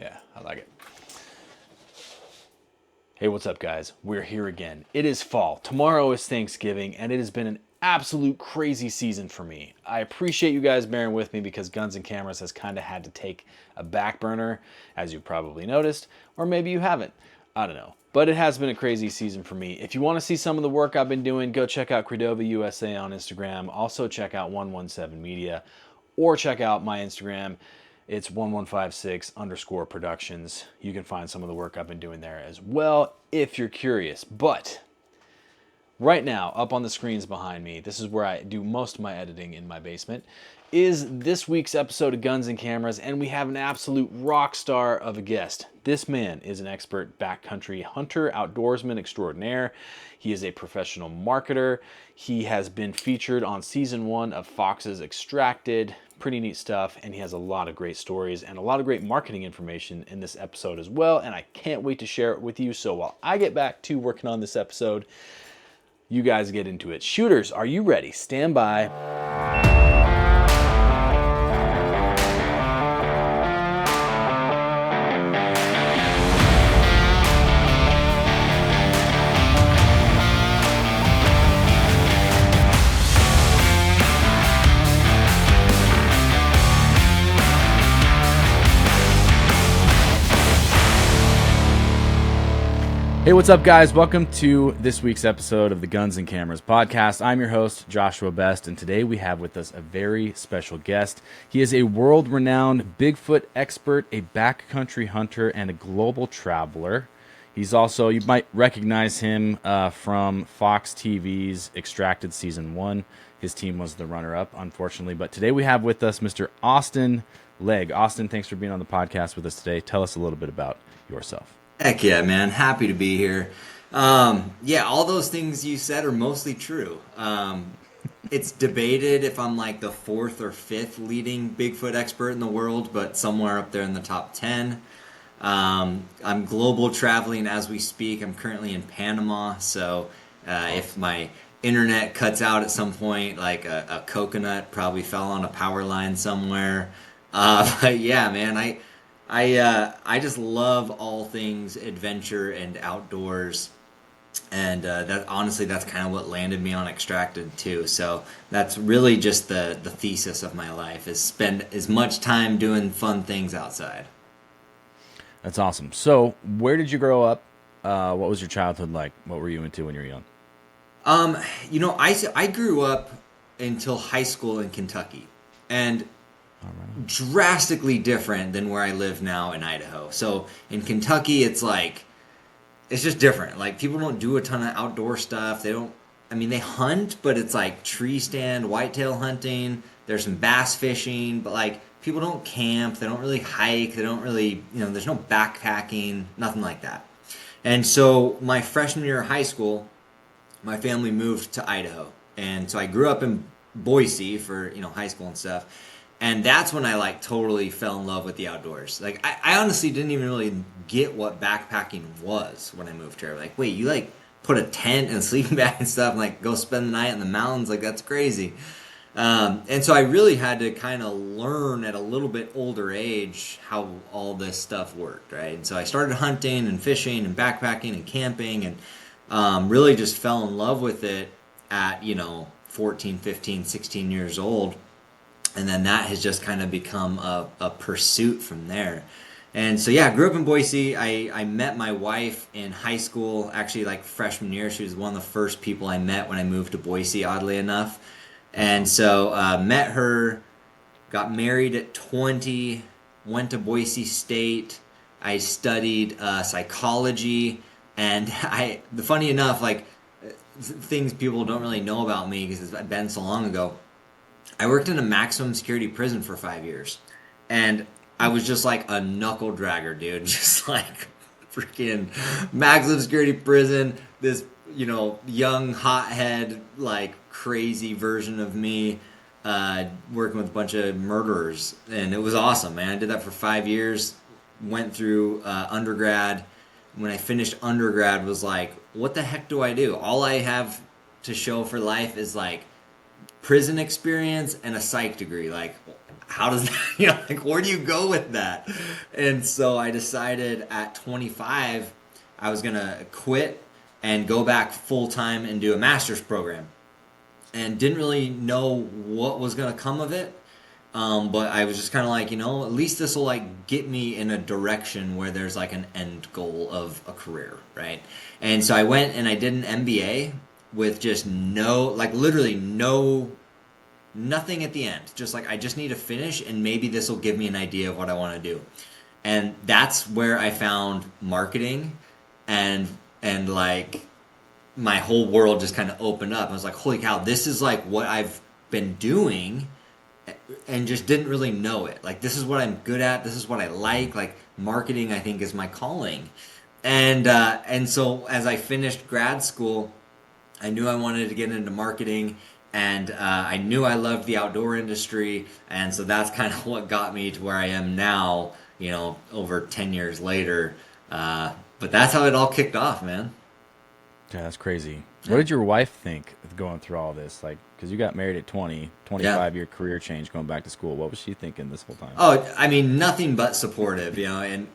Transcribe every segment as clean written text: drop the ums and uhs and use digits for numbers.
Yeah, I like it. Hey, what's up, guys? We're here again. It is fall. Tomorrow is Thanksgiving, and it has been an absolute crazy season for me. I appreciate you guys bearing with me because Guns and Cameras has kind of had to take a back burner, as you probably noticed, or maybe you haven't. I don't know. But it has been a crazy season for me. If you want to see some of the work I've been doing, go check out Credova USA on Instagram. Also check out 117 Media, or check out my Instagram. It's 1156_productions. You can find some of the work I've been doing there as well if you're curious. But right now, up on the screens behind me, this is where I do most of my editing in my basement, is this week's episode of Guns and Cameras, and we have an absolute rock star of a guest. This man is an expert backcountry hunter, outdoorsman extraordinaire. He is a professional marketer. He has been featured on season 1 of Fox's Extracted. Pretty neat stuff, and he has a lot of great stories and a lot of great marketing information in this episode as well, and I can't wait to share it with you. So while I get back to working on this episode, you guys get into it. Shooters, are you ready? Stand by. Hey, what's up, guys? Welcome to this week's episode of the Guns and Cameras podcast. I'm your host, Joshua Best, and today we have with us a very special guest. He is a world-renowned Bigfoot expert, a backcountry hunter, and a global traveler. He's also, you might recognize him from Fox TV's Extracted Season 1. His team was the runner-up, unfortunately. But today we have with us Mr. Austin Legg. Austin, thanks for being on the podcast with us today. Tell us a little bit about yourself. Heck yeah, man. Happy to be here. Yeah, all those things you said are mostly true. It's debated if I'm like the 4th or 5th leading Bigfoot expert in the world, but somewhere up there in the top 10. I'm global traveling as we speak. I'm currently in Panama, so if my internet cuts out at some point, like a coconut probably fell on a power line somewhere. But yeah, man, I just love all things adventure and outdoors, and that's kind of what landed me on Extracted too. So that's really just the thesis of my life, is spend as much time doing fun things outside. That's awesome. So where did you grow up? What was your childhood like? What were you into when you were young? I grew up until high school in Kentucky, and drastically different than where I live now in Idaho. So in Kentucky, it's just different. Like, people don't do a ton of outdoor stuff. They hunt, but it's like tree stand, whitetail hunting. There's some bass fishing, but like, people don't camp. They don't really hike. They don't really, there's no backpacking, nothing like that. And so my freshman year of high school, my family moved to Idaho. And so I grew up in Boise for, high school and stuff. And that's when I totally fell in love with the outdoors. Like, I honestly didn't even really get what backpacking was when I moved here. Like, wait, you put a tent and a sleeping bag and stuff and go spend the night in the mountains? Like, that's crazy. And so I really had to kind of learn at a little bit older age how all this stuff worked, right? And so I started hunting and fishing and backpacking and camping, and really just fell in love with it at 14, 15, 16 years old. And then that has just kind of become a pursuit from there. And so, yeah, I grew up in Boise. I met my wife in high school, actually, freshman year. She was one of the first people I met when I moved to Boise, oddly enough. And so met her, got married at 20, went to Boise State. I studied psychology. And funny enough, things people don't really know about me because it's been so long ago, I worked in a maximum security prison for 5 years, and I was just like a knuckle dragger, dude. Just like freaking maximum security prison. This, young hothead, crazy version of me, working with a bunch of murderers, and it was awesome, man. I did that for 5 years. Went through undergrad. When I finished undergrad, was like, what the heck do I do? All I have to show for life is prison experience and a psych degree. how does that, like where do you go with that? And so I decided at 25 I was gonna quit and go back full time and do a master's program, and didn't really know what was gonna come of it. But I was just kind of like, at least this will like get me in a direction where there's like an end goal of a career, right? And so I went and I did an MBA with just no, like literally no, nothing at the end. Just like I just need to finish, and maybe this will give me an idea of what I want to do. And that's where I found marketing, and like my whole world just kind of opened up. I was like, holy cow, this is like what I've been doing and just didn't really know it. Like this is what I'm good at. This is what I like. Like marketing, I think is my calling. And so as I finished grad school, I knew I wanted to get into marketing, and I knew I loved the outdoor industry, and so that's kind of what got me to where I am now. Over 10 years later. But that's how it all kicked off, man. Yeah, that's crazy. What did your wife think of going through all this? Like, because you got married at 20, Yeah. 25 year career change, going back to school. What was she thinking this whole time? Oh, I mean, nothing but supportive, and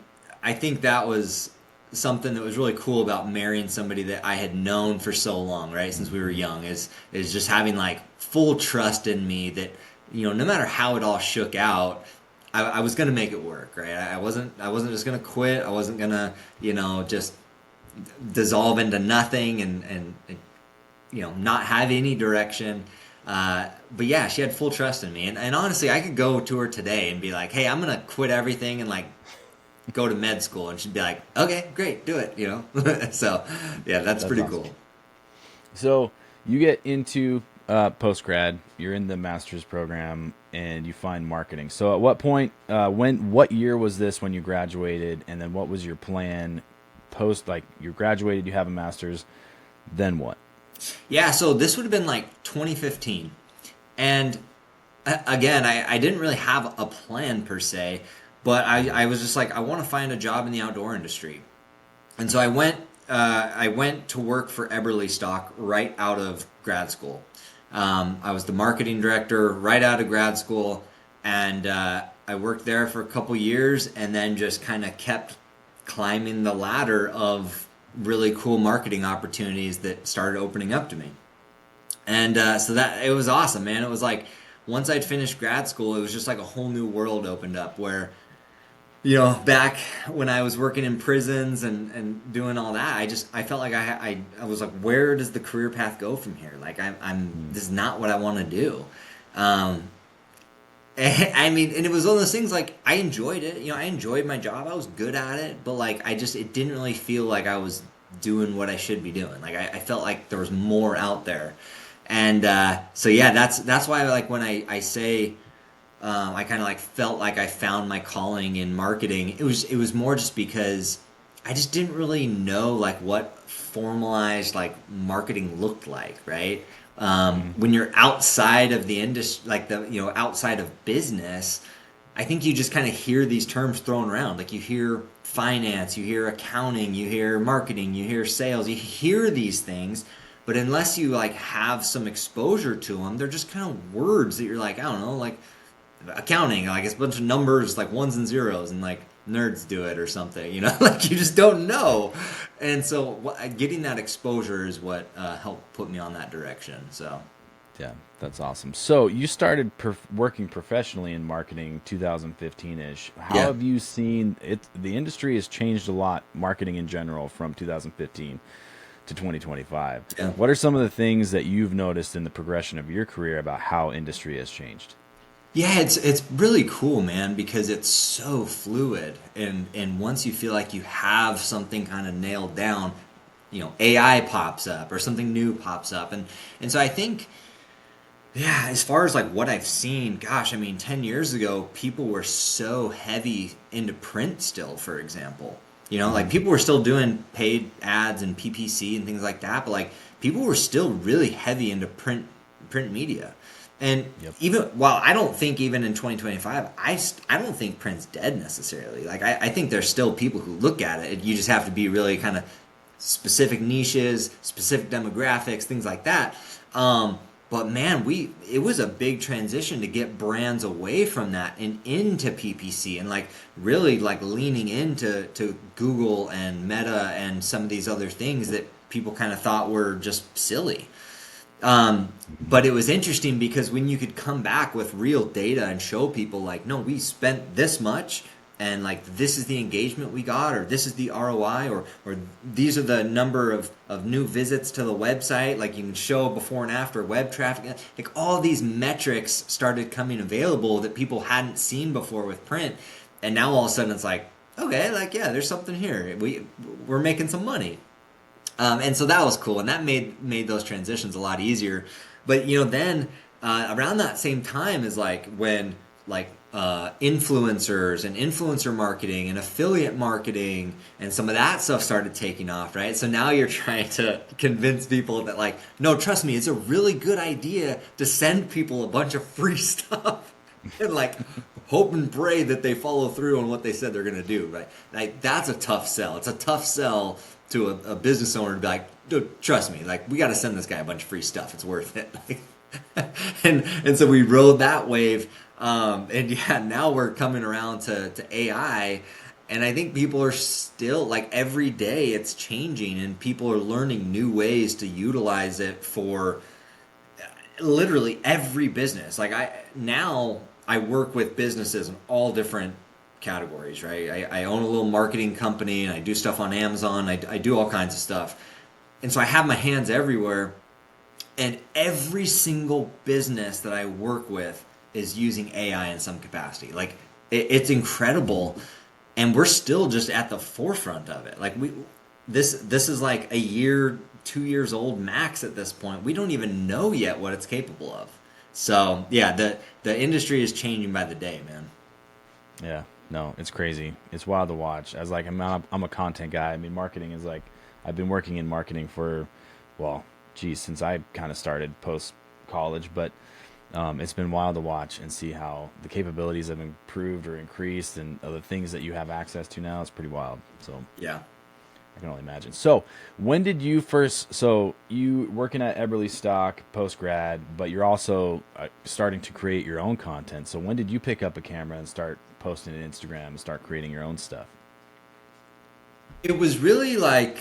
I think that was something that was really cool about marrying somebody that I had known for so long, right? Since we were young, is just having like full trust in me that, no matter how it all shook out, I was gonna make it work, right? I wasn't just gonna quit. I wasn't gonna, just dissolve into nothing and not have any direction. But yeah, she had full trust in me, and honestly, I could go to her today and be like, "Hey, I'm gonna quit everything and like go to med school," and she'd be like, "Okay, great, do it." So yeah, that's That's pretty awesome. cool. So you get into post grad, you're in the master's program, and you find marketing. So at what point, what year was this when you graduated, and then what was your plan post? Like you graduated, you have a master's, then what? Yeah, so this would have been like 2015, and again, I didn't really have a plan per se, but I was just like, I want to find a job in the outdoor industry. And so I went to work for Eberly Stock right out of grad school. I was the marketing director right out of grad school, and I worked there for a couple years, and then just kind of kept climbing the ladder of really cool marketing opportunities that started opening up to me. And so that it was awesome, man. It was like once I'd finished grad school, it was just like a whole new world opened up where back when I was working in prisons and doing all that, I felt like I was like, where does the career path go from here? Like I'm Hmm. this is not what I want to do. Um, I mean, and it was one of those things like I enjoyed it. I enjoyed my job. I was good at it, but like it didn't really feel like I was doing what I should be doing. Like I felt like there was more out there, and so yeah, that's why like when I say I kind of like felt like I found my calling in marketing. It was more just because I just didn't really know like what formalized like marketing looked like, right? Hmm. When you're outside of the industry, like the outside of business, I think you just kind of hear these terms thrown around. Like you hear finance, you hear accounting, you hear marketing, you hear sales, you hear these things, but unless you like have some exposure to them, they're just kind of words that you're like, I don't know, like accounting, like it's a bunch of numbers, like ones and zeros, and like nerds do it or something, like you just don't know. And so getting that exposure is what helped put me on that direction. So Yeah, that's awesome. So you started working professionally in marketing 2015-ish. How yeah. have you seen it? The industry has changed a lot, marketing in general, from 2015 to 2025. Yeah. What are some of the things that you've noticed in the progression of your career about how industry has changed? Yeah, it's really cool, man, because it's so fluid, and once you feel like you have something kind of nailed down, AI pops up or something new pops up, and so I think, yeah, as far as like what I've seen, gosh, I mean, 10 years ago, people were so heavy into print still, for example. Like Hmm. people were still doing paid ads and PPC and things like that, but like people were still really heavy into print media. And Yep. even while I don't think even in 2025, I don't think print's dead necessarily. Like I think there's still people who look at it. You just have to be really kind of specific niches, specific demographics, things like that. But man, it was a big transition to get brands away from that and into PPC, and like really like leaning into Google and Meta and some of these other things that people kind of thought were just silly. But it was interesting because when you could come back with real data and show people like, no, we spent this much, and like this is the engagement we got, or this is the ROI, or these are the number of new visits to the website, like you can show before and after web traffic, like all these metrics started coming available that people hadn't seen before with print. And now all of a sudden it's like, okay, like yeah, there's something here, we're making some money. And so that was cool, and that made those transitions a lot easier. But then around that same time is like when like influencers and influencer marketing and affiliate marketing and some of that stuff started taking off, right? So now you're trying to convince people that like, no, trust me, it's a really good idea to send people a bunch of free stuff and like hope and pray that they follow through on what they said they're going to do, right? Like that's a tough sell. It's a tough sell to a business owner to be like, dude, trust me, like we got to send this guy a bunch of free stuff. It's worth it. and so we rode that wave. And yeah, now we're coming around to AI, and I think people are still like every day it's changing, and people are learning new ways to utilize it for literally every business. Like I work with businesses in all different categories, right? I own a little marketing company, and I do stuff on Amazon. I do all kinds of stuff. And so I have my hands everywhere, and every single business that I work with is using AI in some capacity. Like it's incredible, and we're still just at the forefront of it. Like this is like a year, 2 years old max at this point. We don't even know yet what it's capable of. So yeah, the industry is changing by the day, man. Yeah, no, it's crazy. It's wild to watch. As like I'm a content guy. I mean, marketing is like I've been working in marketing for, well, geez, since I kind of started post college. But it's been wild to watch and see how the capabilities have improved or increased, and the things that you have access to now. It's pretty wild. So Yeah. I can only imagine. So when did you first? So you working at Eberly Stock post grad, but you're also starting to create your own content. So when did you pick up a camera and start posting to Instagram and start creating your own stuff? It was really like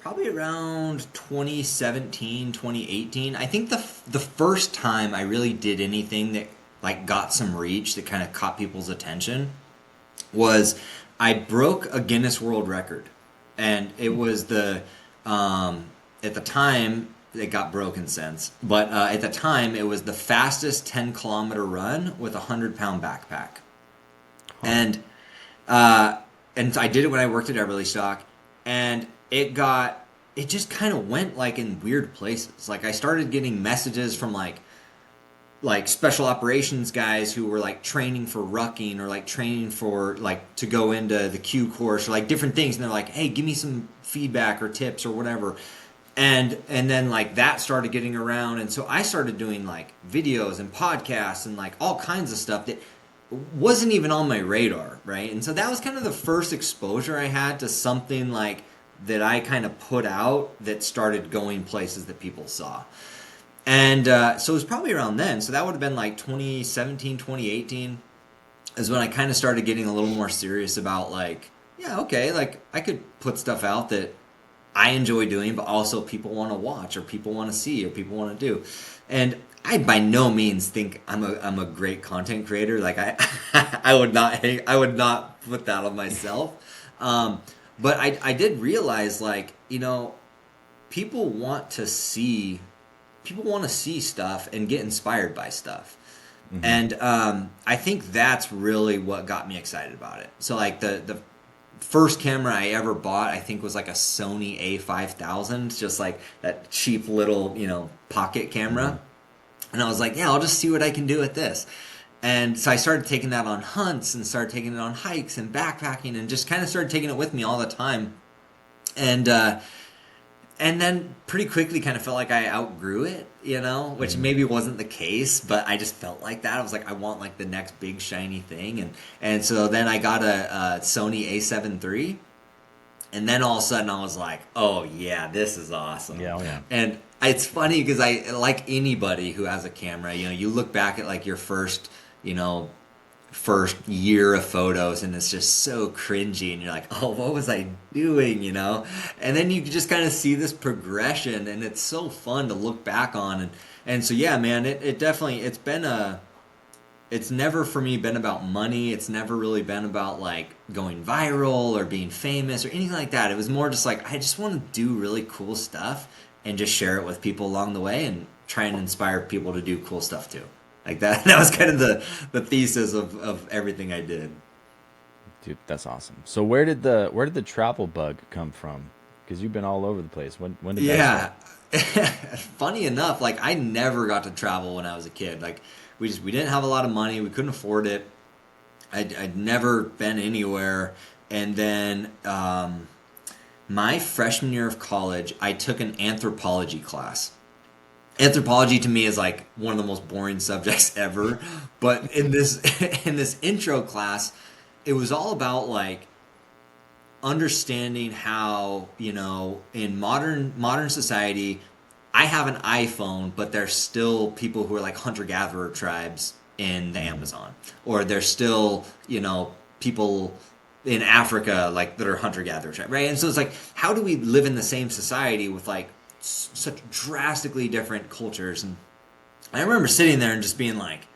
probably around 2017, 2018. I think the first time I really did anything that like got some reach that kind of caught people's attention was I broke a Guinness World Record, and it was at the time it got broken since, but at the time it was the fastest 10-kilometer run with a 100-pound backpack, and uh, and I did it when I worked at Everly Stock, and it just kind of went like in weird places. Like I started getting messages from like special operations guys who were like training for rucking, or like training for like to go into the Q course, or like different things, and they're like, hey, give me some feedback or tips or whatever. And then like that started getting around, and so I started doing like videos and podcasts and like all kinds of stuff that wasn't even on my radar, right? And so that was kind of the first exposure I had to something like that I kind of put out that started going places that people saw. And so it was probably around then. So that would have been like 2017, 2018 is when I kind of started getting a little more serious about like, yeah, okay, like I could put stuff out that I enjoy doing, but also people want to watch, or people want to see, or people want to do. And I by no means think I'm a great content creator. Like I would not put that on myself. But I did realize like, people want to see stuff and get inspired by stuff. Mm-hmm. And I think that's really what got me excited about it. So like the first camera I ever bought, I think, was like a Sony A5000, just like that cheap little, pocket camera. Mm-hmm. And I was like, yeah, I'll just see what I can do with this. And so I started taking that on hunts, and started taking it on hikes and backpacking, and just kind of started taking it with me all the time. And then pretty quickly kind of felt like I outgrew it, which maybe wasn't the case, but I just felt like that. I was like, I want like the next big shiny thing. And so then I got a Sony A7 III, and then all of a sudden I was like, oh yeah, this is awesome. Yeah, oh yeah. And It's funny because I like anybody who has a camera. You know, you look back at like your first, you know, first year of photos and it's just so cringy and you're like, oh, what was I doing, you know? And then you just kind of see this progression and it's so fun to look back on. And so yeah, man, it definitely it's never for me been about money. It's never really been about like going viral or being famous or anything like that. It was more just like I just want to do really cool stuff and just share it with people along the way and try and inspire people to do cool stuff too. Like that that was kind of the thesis of everything I did. Dude, that's awesome. So where did the travel bug come from? Because you've been all over the place. When did that start? Yeah. Funny enough, like I never got to travel when I was a kid. Like we didn't have a lot of money. We couldn't afford it. I'd never been anywhere. And then my freshman year of college, I took an anthropology class. Anthropology to me is like one of the most boring subjects ever. But in this in this intro class, it was all about like understanding how, you know, in modern society, I have an iPhone, but there's still people who are like hunter gatherer tribes in the Amazon, or there's still, you know, people in Africa like that are hunter gatherer tribes, right? And so it's like, how do we live in the same society with like such drastically different cultures? And I remember sitting there and just being like,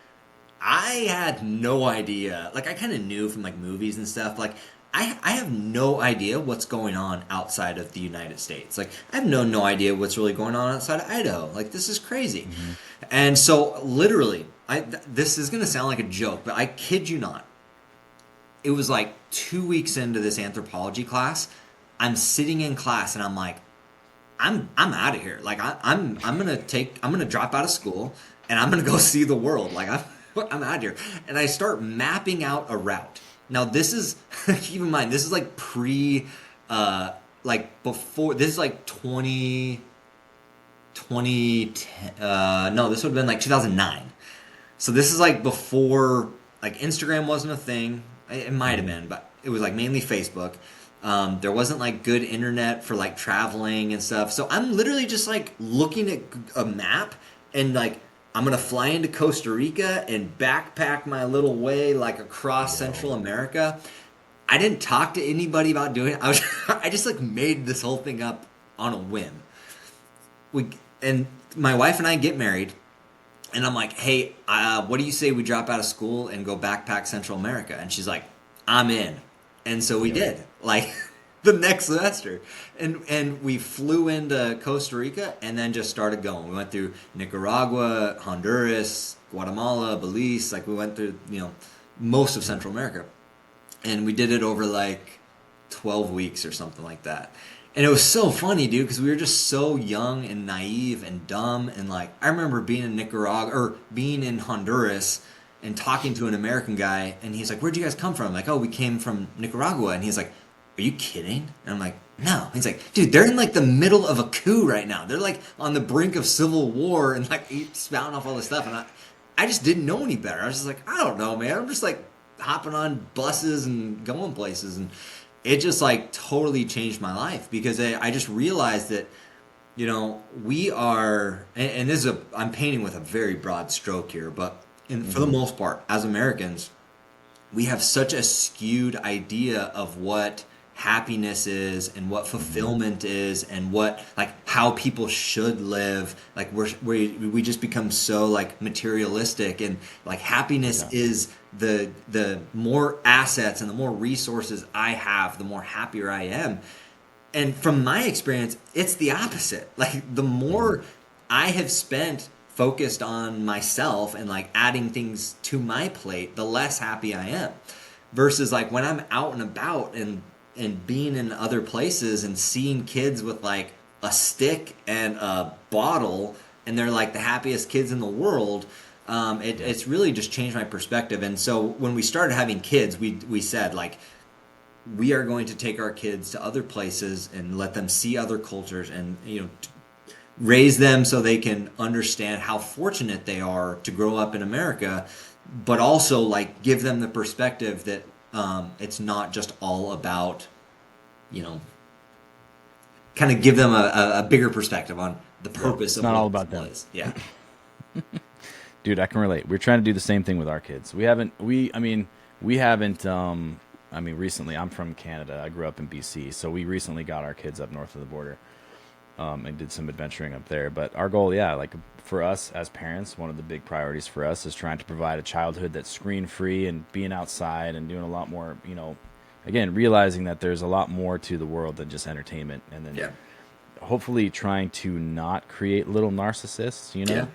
I had no idea. Like I kind of knew from like movies and stuff. Like I have no idea what's going on outside of the United States. Like I have no idea what's really going on outside of Idaho. Like this is crazy. Mm-hmm. And so literally, this is gonna sound like a joke, but I kid you not. It was like 2 weeks into this anthropology class. I'm sitting in class and I'm like, I'm out of here. Like I'm gonna drop out of school and I'm gonna go see the world. Like I'm out of here. And I start mapping out a route. Now this is keep in mind this is like like before this is like 2010 no, this would have been like 2009. So this is like before like Instagram wasn't a thing. It might have been, but it was like mainly Facebook. There wasn't like good internet for like traveling and stuff. So I'm literally just like looking at a map and like I'm gonna fly into Costa Rica and backpack my little way like across Central Yo. America. I didn't talk to anybody about doing it. I just like made this whole thing up on a whim. We and my wife and I get married, and I'm like, hey, what do you say we drop out of school and go backpack Central America? And she's like, I'm in. And so we Yo. did, like the next semester. And we flew into Costa Rica and then just started going. We went through Nicaragua, Honduras, Guatemala, Belize. Like we went through, you know, most of Central America. And we did it over like 12 weeks or something like that. And it was so funny, dude, because we were just so young and naive and dumb. And like, I remember being in Nicaragua or being in Honduras and talking to an American guy. And he's like, where'd you guys come from? I'm like, oh, we came from Nicaragua. And he's like, are you kidding? And I'm like, no. He's like, dude, they're in like the middle of a coup right now. They're like on the brink of civil war and like spouting off all this stuff. And I just didn't know any better. I was just like, I don't know, man. I'm just like hopping on buses and going places. And it just like totally changed my life because I just realized that, you know, we are, and this is I'm painting with a very broad stroke here, but for the most part, as Americans, we have such a skewed idea of what happiness is and what fulfillment is and what like how people should live. Like we just become so like materialistic, and like happiness Yeah. is the more assets and the more resources I have, the more happier I am. And from my experience, it's the opposite. Like the more I have spent focused on myself and like adding things to my plate, the less happy I am. Versus like when I'm out and about and being in other places and seeing kids with like a stick and a bottle and they're like the happiest kids in the world. It's really just changed my perspective. And so when we started having kids, we said like we are going to take our kids to other places and let them see other cultures and, you know, raise them so they can understand how fortunate they are to grow up in America, but also like give them the perspective that it's not just all about, you know, kind of give them a bigger perspective on the purpose It's of not all what this about them. was. Yeah. Dude, I can relate. We're trying to do the same thing with our kids. We haven't, recently, I'm from Canada. I grew up in BC. So we recently got our kids up north of the border, and did some adventuring up there. But our goal, yeah, like for us as parents, one of the big priorities for us is trying to provide a childhood that's screen free and being outside and doing a lot more, again, realizing that there's a lot more to the world than just entertainment. And then Yeah. hopefully trying to not create little narcissists, Yeah.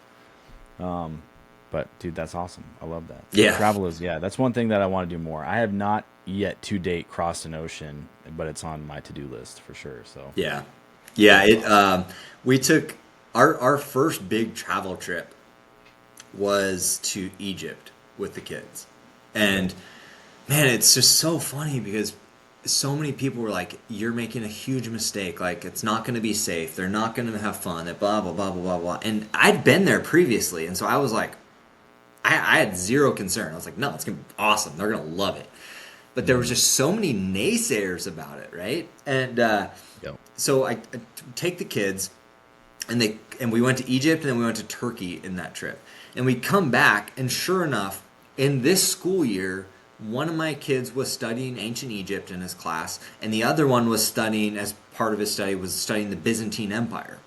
But dude, that's awesome. I love that. Yeah. Travel is, that's one thing that I want to do more. I have not yet to date crossed an ocean, but it's on my to-do list for sure. So Yeah. Yeah. that's awesome. We took our first big travel trip was to Egypt with the kids. And man, it's just so funny because so many people were like, "You're making a huge mistake. Like, it's not going to be safe. They're not going to have fun. That blah blah blah blah blah blah." And I'd been there previously, and so I was like, I had zero concern. I was like, "No, it's going to be awesome. They're going to love it." But there was just so many naysayers about it, right? And Yep. so I take the kids, and we went to Egypt, and then we went to Turkey in that trip, and we come back, and sure enough, in this school year, one of my kids was studying ancient Egypt in his class, and the other one was studying, as part of his study, was studying the Byzantine Empire.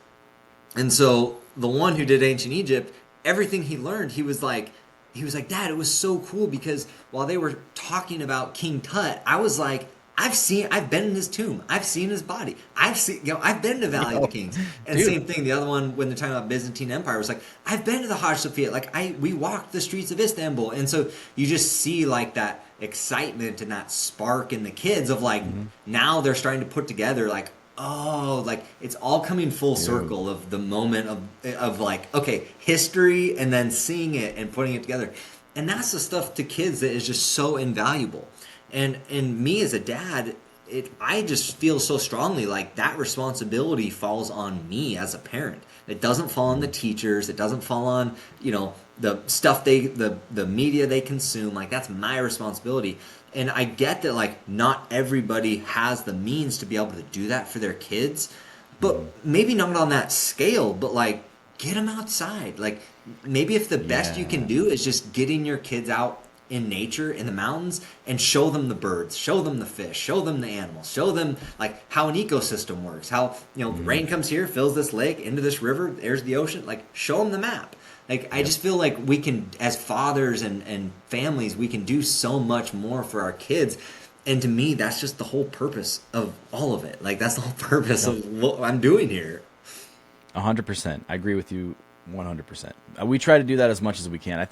And so the one who did ancient Egypt, everything he learned, he was like, Dad, it was so cool because while they were talking about King Tut, I was like, I've been in his tomb. I've seen his body. I've been to Valley of the Kings. And Dude. same thing, the other one, when they're talking about Byzantine Empire, was like, I've been to the Hagia Sophia. Like, we walked the streets of Istanbul. And so you just see like that excitement and that spark in the kids of like, now they're starting to put together like, oh, like it's all coming full circle of the moment of like, okay, history, and then seeing it and putting it together. And that's the stuff to kids that is just so invaluable. And me as a dad, I just feel so strongly like that responsibility falls on me as a parent. It doesn't fall on the teachers. It doesn't fall on, the stuff the media they consume. Like, that's my responsibility. And I get that, like, not everybody has the means to be able to do that for their kids, but maybe not on that scale, but like, get them outside. Like, maybe if the best you can do is just getting your kids out in nature, in the mountains, and show them the birds, show them the fish, show them the animals, show them like how an ecosystem works, how rain comes here, fills this lake into this river, there's the ocean. Like, show them the map. Like, I just feel like we can, as fathers and families, we can do so much more for our kids. And to me, that's just the whole purpose of all of it. Like, that's the whole purpose of what I'm doing here. 100%. I agree with you 100%. We try to do that as much as we can.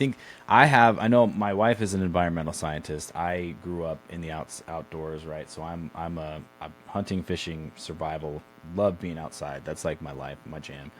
I know my wife is an environmental scientist. I grew up in the outdoors, right? So I'm hunting, fishing, survival, love being outside. That's like my life, my jam.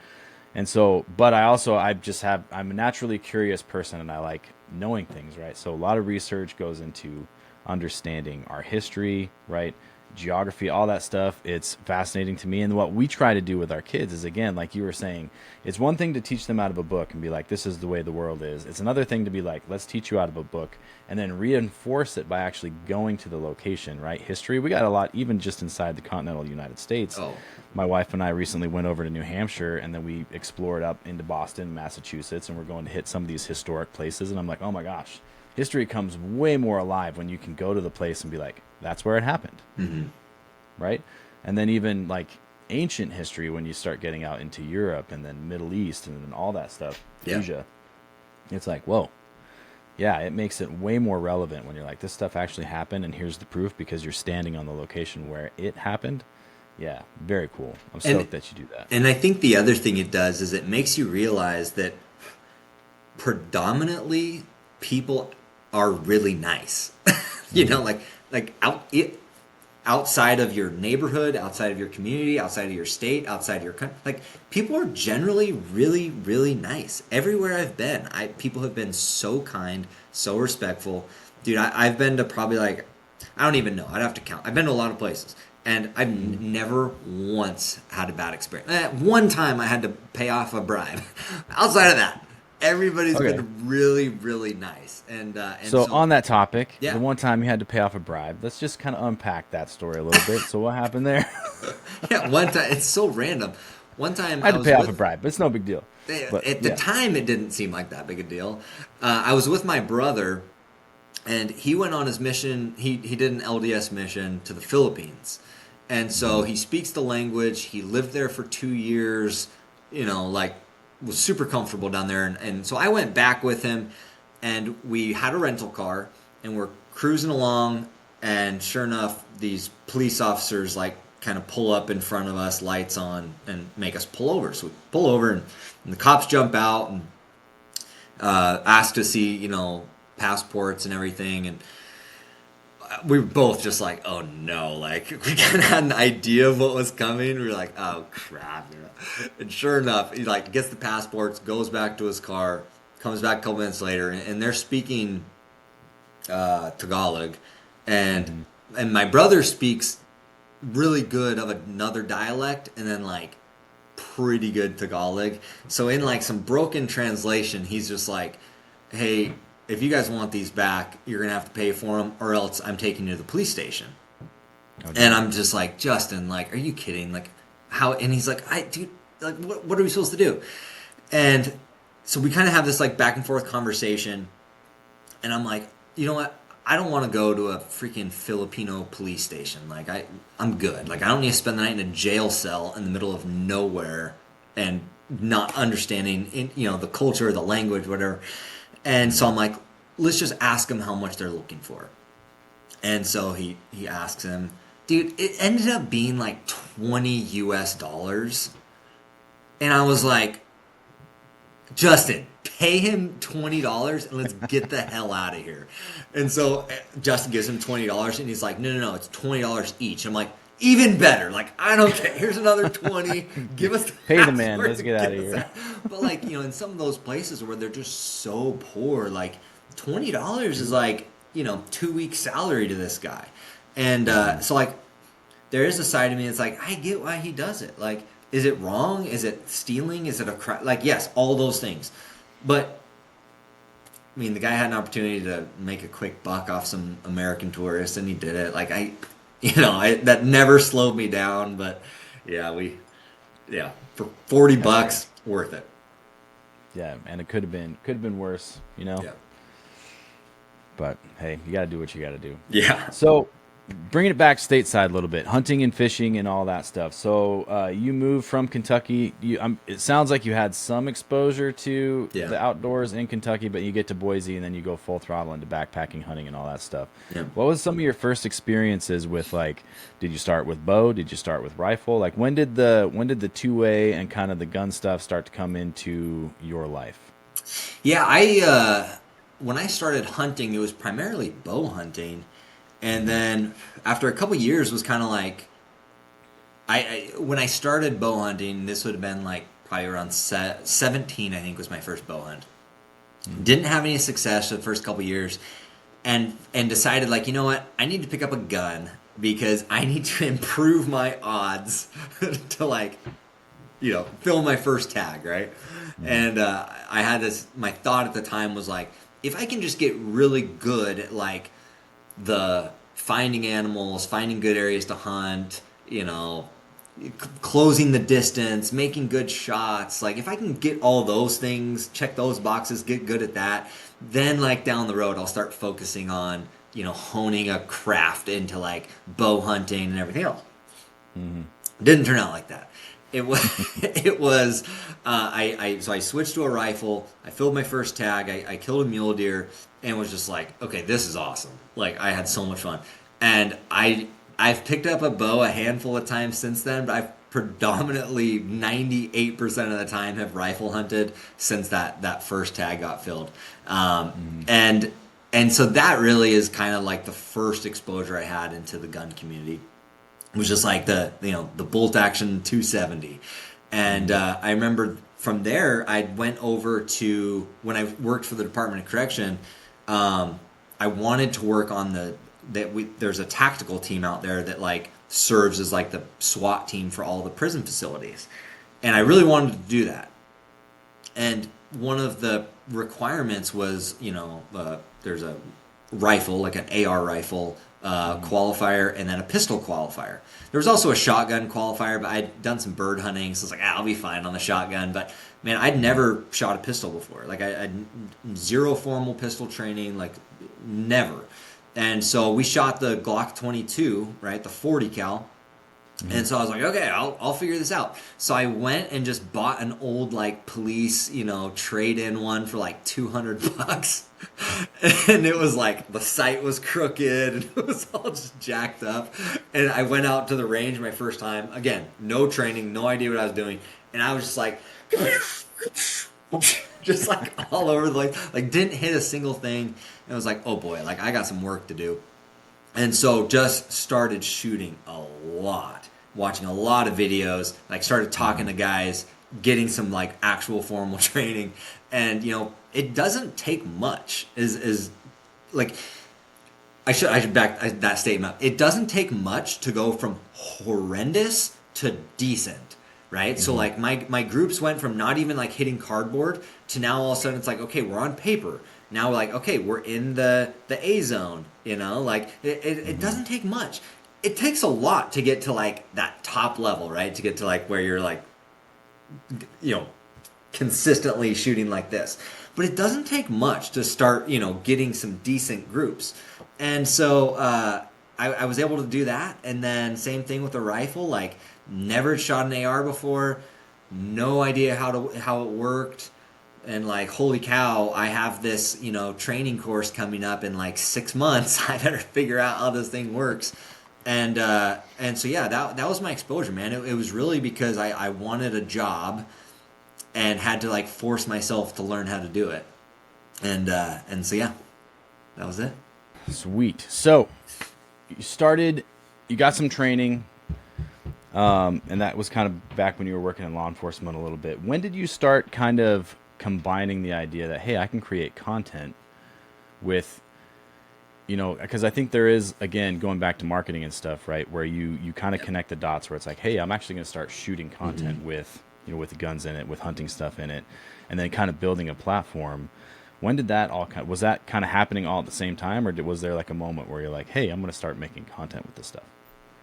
And so, but I'm a naturally curious person, and I like knowing things, right? So a lot of research goes into understanding our history, right? Geography, all that stuff. It's fascinating to me. And what we try to do with our kids is, again, like you were saying, it's one thing to teach them out of a book and be like, this is the way the world is. It's another thing to be like, let's teach you out of a book and then reinforce it by actually going to the location, right? History, we got a lot, even just inside the continental United States. Oh. My wife and I recently went over to New Hampshire, and then we explored up into Boston, Massachusetts, and we're going to hit some of these historic places. And I'm like, oh my gosh, history comes way more alive when you can go to the place and be like, that's where it happened. Mm-hmm. Right? And then even like ancient history, when you start getting out into Europe and then Middle East and then all that stuff, Asia, it's like, whoa. Yeah, it makes it way more relevant when you're like, this stuff actually happened, and here's the proof because you're standing on the location where it happened. Yeah, very cool. I'm stoked that you do that. And I think the other thing it does is it makes you realize that predominantly people are really nice. Outside of your neighborhood, outside of your community, outside of your state, outside of your country, like, people are generally really, really nice. Everywhere I've been, people have been so kind, so respectful. Dude, I've been to probably, like, I don't even know. I'd have to count. I've been to a lot of places. And I've never once had a bad experience. One time I had to pay off a bribe. Outside of that, everybody's been really, really nice. And so on that topic, yeah. The one time you had to pay off a bribe, let's just kind of unpack that story a little bit. So what happened there? Yeah, one time, it's so random. One time I had I to was pay off a with bribe, but it's no big deal. But at the yeah. time it didn't seem like that big a deal. I was with my brother, and he went on his mission. He did an LDS mission to the Philippines, and so Mhm. he speaks the language. He lived there for 2 years. Like was super comfortable down there, and so I went back with him, and we had a rental car, and we're cruising along, and sure enough, these police officers like kind of pull up in front of us, lights on, and make us pull over. So we pull over, and the cops jump out and ask to see, passports and everything. And we were both just like, oh no, like we kind of had an idea of what was coming. We were like, oh crap. And sure enough, he like gets the passports, goes back to his car, comes back a couple minutes later, and they're speaking Tagalog. And, Mhm. and my brother speaks really good of another dialect, and then like pretty good Tagalog. So in like some broken translation, he's just like, "Hey, if you guys want these back, you're gonna have to pay for them, or else I'm taking you to the police station." Oh And geez. I'm just like, "Justin, like, are you kidding? Like, how?" And he's like, dude, like, what are we supposed to do?" And so we kind of have this like back and forth conversation, and I'm like, you know what? I don't want to go to a freaking Filipino police station. Like I'm good. Like I don't need to spend the night in a jail cell in the middle of nowhere and not understanding, the culture, the language, whatever. And so Mhm. I'm like, let's just ask them how much they're looking for. And so he asks him, dude. It ended up being like $20, and I was like, Justin, pay him $20 and let's get the hell out of here. And so Justin gives him $20 and he's like, no, no, no, it's $20 each. I'm like, even better. Like, I don't care. Here's another 20. Give us the Pay the man. password Let's and get out get of us here. out. But like, in some of those places where they're just so poor, like $20 is like, 2 weeks salary to this guy. And Mhm. so like there is a side of me that's like, I get why he does it. Like, is it wrong? Is it stealing? Is it a crime? Like, yes, all those things. But, I mean, the guy had an opportunity to make a quick buck off some American tourists, and he did it. Like, that never slowed me down. But, yeah, for 40 That's fair. bucks, worth it. Yeah, and it could have been worse, you know. Yeah. But hey, you got to do what you got to do. Yeah. So, bringing it back stateside a little bit, hunting and fishing and all that stuff. So, you moved from Kentucky. It sounds like you had some exposure to Yeah. the outdoors in Kentucky, but you get to Boise and then you go full throttle into backpacking, hunting, and all that stuff. Yeah. What was some of your first experiences with like? Did you start with bow? Did you start with rifle? Like when did the 2-way and kind of the gun stuff start to come into your life? Yeah, when I started hunting, it was primarily bow hunting. And Hmm. then after a couple years was kind of like when I started bow hunting, this would have been like probably around 17, I think was my first bow hunt. Hmm. Didn't have any success for the first couple years, and decided like, you know what, I need to pick up a gun because I need to improve my odds to like, fill my first tag, right? Hmm. And I had this. My thought at the time was like, if I can just get really good at like the finding animals, finding good areas to hunt, closing the distance, making good shots. Like if I can get all those things, check those boxes, get good at that, then like down the road I'll start focusing on, honing a craft into like bow hunting and everything else. Hmm. Didn't turn out like that. It was it was so I switched to a rifle. I filled my first tag. I killed a mule deer and was just like, okay, this is awesome. Like I had so much fun, and I've picked up a bow a handful of times since then, but I've predominantly 98% of the time have rifle hunted since that first tag got filled, Hmm. and and so that really is kind of like the first exposure I had into the gun community. It was just like the bolt action 270. And Hmm. I remember from there I went over to when I worked for the Department of Correction. I wanted to work on there's a tactical team out there that like serves as like the SWAT team for all the prison facilities, and I really wanted to do that. And one of the requirements was, there's a rifle, like an AR rifle qualifier, and then a pistol qualifier. There was also a shotgun qualifier, but I'd done some bird hunting, so I was like, I'll be fine on the shotgun. But man, I'd never shot a pistol before. Like I'd zero formal pistol training, like never. And so we shot the Glock 22, right, the 40 cal. And so I was like, okay, I'll figure this out. So I went and just bought an old like police, trade-in one for like $200. And it was like the sight was crooked and it was all just jacked up. And I went out to the range my first time. Again, no training, no idea what I was doing. And I was just like just like all over the place. Like didn't hit a single thing. And I was like, oh boy, like I got some work to do. And so just started shooting a lot, watching a lot of videos, like started talking to guys, getting some like actual formal training. And, it doesn't take much is like, I should back that statement up. It doesn't take much to go from horrendous to decent, right? So like my groups went from not even like hitting cardboard to now all of a sudden it's like, okay, we're on paper. Now we're like, okay, we're in the A zone, like it doesn't take much. It takes a lot to get to like that top level, right? To get to like where you're like, consistently shooting like this. But it doesn't take much to start, getting some decent groups. And so I was able to do that. And then same thing with the rifle, like never shot an AR before, no idea how it worked. And like, holy cow, I have this, training course coming up in like 6 months. I better figure out how this thing works. And so, yeah, that was my exposure, man. It was really because I wanted a job and had to like force myself to learn how to do it. And so, yeah, that was it. Sweet. So you got some training, and that was kind of back when you were working in law enforcement a little bit. When did you start kind of combining the idea that, hey, I can create content with, because I think there is, again, going back to marketing and stuff, right, where you kind of connect the dots where it's like, hey, I'm actually going to start shooting content with, with guns in it, with hunting stuff in it, and then kind of building a platform. When did that was that kind of happening all at the same time, or was there like a moment where you're like, hey, I'm going to start making content with this stuff?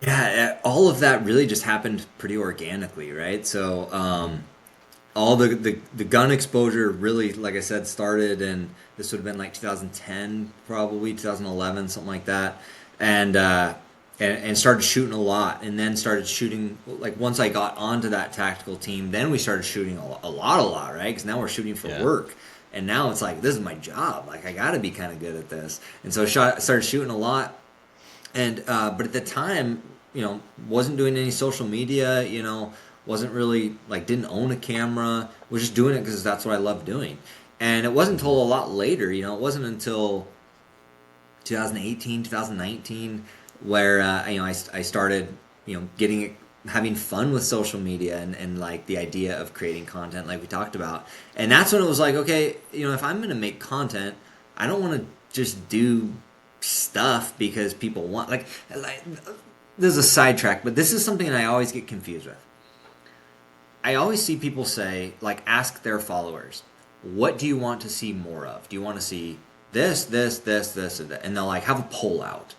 Yeah, all of that really just happened pretty organically, right? So, all the gun exposure really, like I said, started, and this would have been like 2010, probably 2011, something like that, and started shooting a lot, and then started shooting like once I got onto that tactical team, then we started shooting a lot, right? Because now we're shooting for work, and now it's like this is my job, like I got to be kind of good at this, and so started shooting a lot, and but at the time, wasn't doing any social media, wasn't really like didn't own a camera, was just doing it because that's what I love doing. And it wasn't until a lot later, it wasn't until 2018, 2019 where I started having fun with social media and like the idea of creating content like we talked about. And that's when it was like, okay, if I'm going to make content, I don't want to just do stuff because people want like this is a sidetrack, but this is something that I always get confused with. I always see people say, like, ask their followers, what do you want to see more of? Do you want to see this, and that? And they'll, like, have a poll out.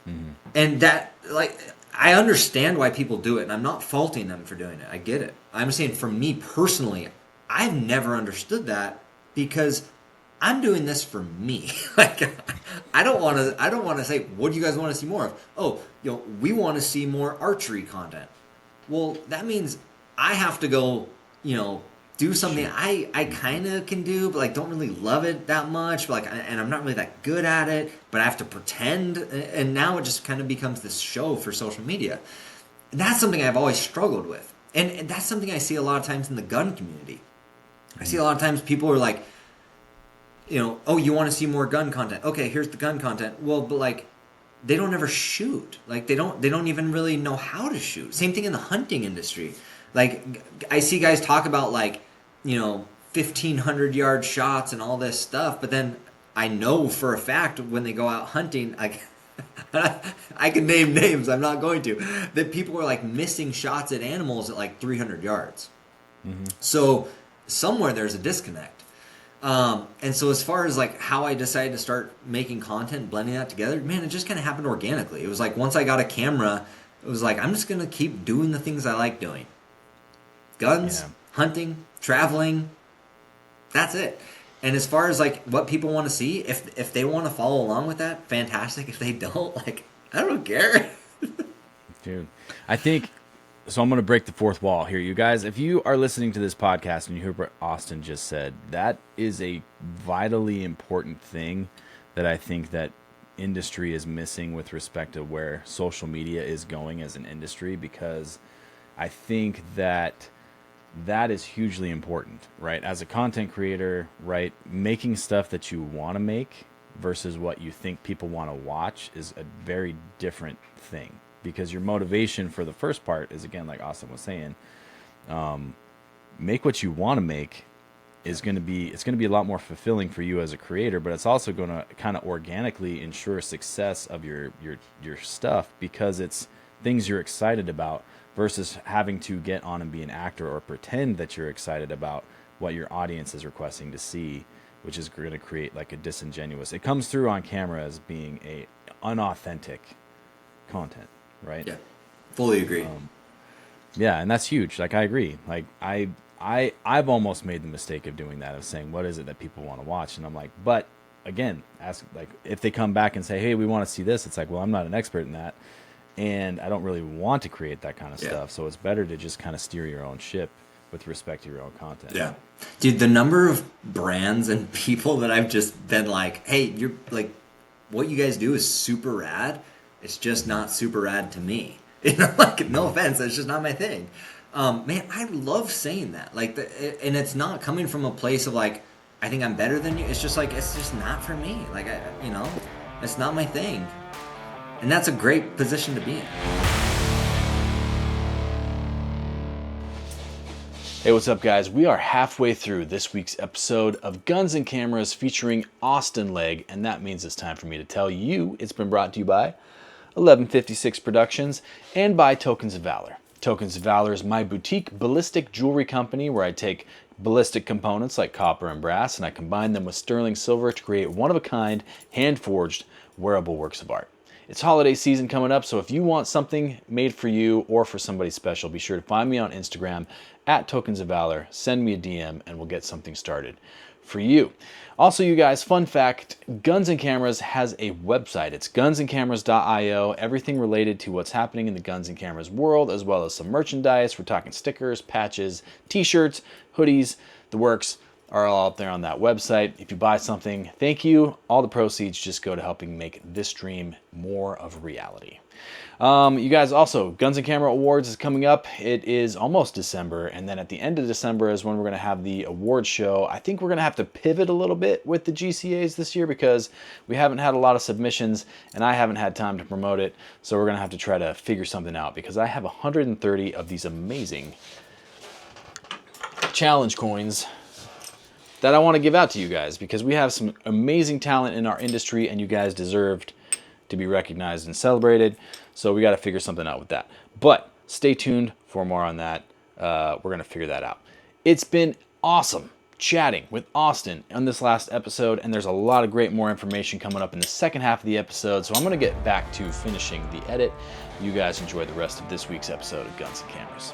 Mm-hmm. And that, like, I understand why people do it, and I'm not faulting them for doing it. I get it. I'm saying for me personally, I've never understood that because I'm doing this for me. Like, I don't want to say, what do you guys want to see more of? Oh, we want to see more archery content. Well, that means I have to go, do something I kind of can do, but like don't really love it that much. But like, and I'm not really that good at it. But I have to pretend, and now it just kind of becomes this show for social media. And that's something I've always struggled with, and that's something I see a lot of times in the gun community. I see a lot of times people are like, oh, you want to see more gun content? Okay, here's the gun content. Well, but like, they don't ever shoot. Like they don't even really know how to shoot. Same thing in the hunting industry. Like, I see guys talk about, like, 1,500-yard shots and all this stuff, but then I know for a fact when they go out hunting, like, I can name names, I'm not going to, that people are, like, missing shots at animals at, like, 300 yards. Mm-hmm. So, somewhere there's a disconnect. And so as far as like how I decided to start making content, blending that together, man, it just kind of happened organically. It was like once I got a camera, it was like I'm just gonna keep doing the things I like doing: guns, Yeah. hunting, traveling. That's it. And as far as like what people want to see, if they want to follow along with that, fantastic. If they don't, like I don't care. Dude, I think so. I'm going to break the fourth wall here, you guys. If you are listening to this podcast and you hear what Austin just said, that is a vitally important thing that I think that industry is missing with respect to where social media is going as an industry, because I think that that is hugely important, right? As a content creator, right? Making stuff that you want to make versus what you think people want to watch is a very different thing, because your motivation for the first part is, again, like Austin was saying, make what you want to make is going to be, it's going to be a lot more fulfilling for you as a creator, but it's also going to kind of organically ensure success of your stuff, because it's things you're excited about versus having to get on and be an actor or pretend that you're excited about what your audience is requesting to see, which is going to create like a disingenuous, it comes through on camera as being a unauthentic content, right? Yeah, fully agree. Yeah, and that's huge. Like, I agree. Like, I've almost made the mistake of doing that, of saying, what is it that people want to watch? And I'm like, but again, ask, like, if they come back and say, hey, we want to see this, it's like, well, I'm not an expert in that, and I don't really want to create that kind of stuff. So it's better to just kind of steer your own ship with respect to your own content. Yeah. Dude, the number of brands and people that I've just been like, hey, you're like, what you guys do is super rad. It's just not super rad to me. You know, like, no offense, it's just not my thing. Man, I love saying that. Like, and it's not coming from a place of like, I think I'm better than you. It's just like, it's just not for me. Like, you know, it's not my thing. And that's a great position to be in. Hey, what's up, guys? We are halfway through this week's episode of Guns and Cameras featuring Austin Legg, and that means it's time for me to tell you it's been brought to you by 1156 Productions and by Tokens of Valor. Tokens of Valor is my boutique ballistic jewelry company where I take ballistic components like copper and brass and I combine them with sterling silver to create one-of-a-kind, hand-forged, wearable works of art. It's holiday season coming up, so if you want something made for you or for somebody special, be sure to find me on Instagram at Tokens of Valor, send me a DM, and we'll get something started for you. Also, you guys, fun fact, Guns and Cameras has a website. It's gunsandcameras.io, everything related to what's happening in the Guns and Cameras world, as well as some merchandise. We're talking stickers, patches, t-shirts, hoodies, the works are all out there on that website. If you buy something, thank you. All the proceeds just go to helping make this dream more of reality. You guys, also, Guns and Camera Awards is coming up. It is almost December, and then at the end of December is when we're going to have the award show. I think we're going to have to pivot a little bit with the GCAs this year because we haven't had a lot of submissions, and I haven't had time to promote it, so we're going to have to try to figure something out because I have 130 of these amazing challenge coins that I want to give out to you guys because we have some amazing talent in our industry and you guys deserved to be recognized and celebrated. So we got to figure something out with that. But stay tuned for more on that. We're going to figure that out. It's been awesome chatting with Austin on this last episode, and there's a lot of great more information coming up in the second half of the episode. So I'm going to get back to finishing the edit. You guys enjoy the rest of this week's episode of Guns and Cameras.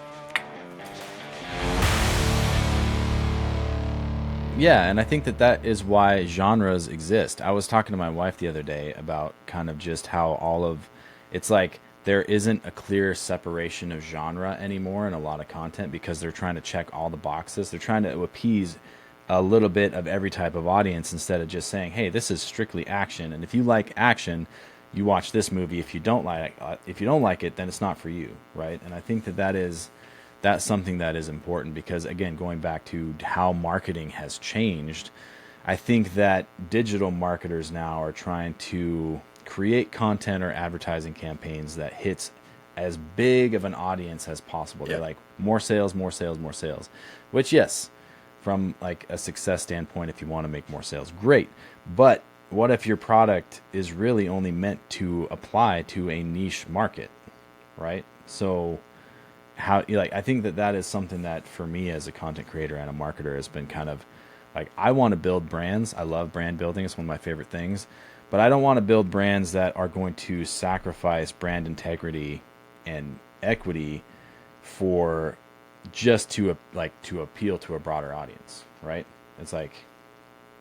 Yeah, and I think that that is why genres exist. I was talking to my wife the other day about kind of just how all of, it's like there isn't a clear separation of genre anymore in a lot of content because they're trying to check all the boxes. They're trying to appease a little bit of every type of audience instead of just saying, hey, this is strictly action. And if you like action, you watch this movie. If you don't like it, then it's not for you, right? And I think that that's something that is important because, again, going back to how marketing has changed, I think that digital marketers now are trying to create content or advertising campaigns that hits as big of an audience as possible. Yep. They're like, more sales, more sales, more sales, which, yes, from like a success standpoint, if you want to make more sales, great. But what if your product is really only meant to apply to a niche market, right? So I think that is something that for me as a content creator and a marketer has been kind of Like, I want to build brands. I love brand building. It's one of my favorite things. But I don't want to build brands that are going to sacrifice brand integrity and equity for just to appeal to a broader audience, right? It's like,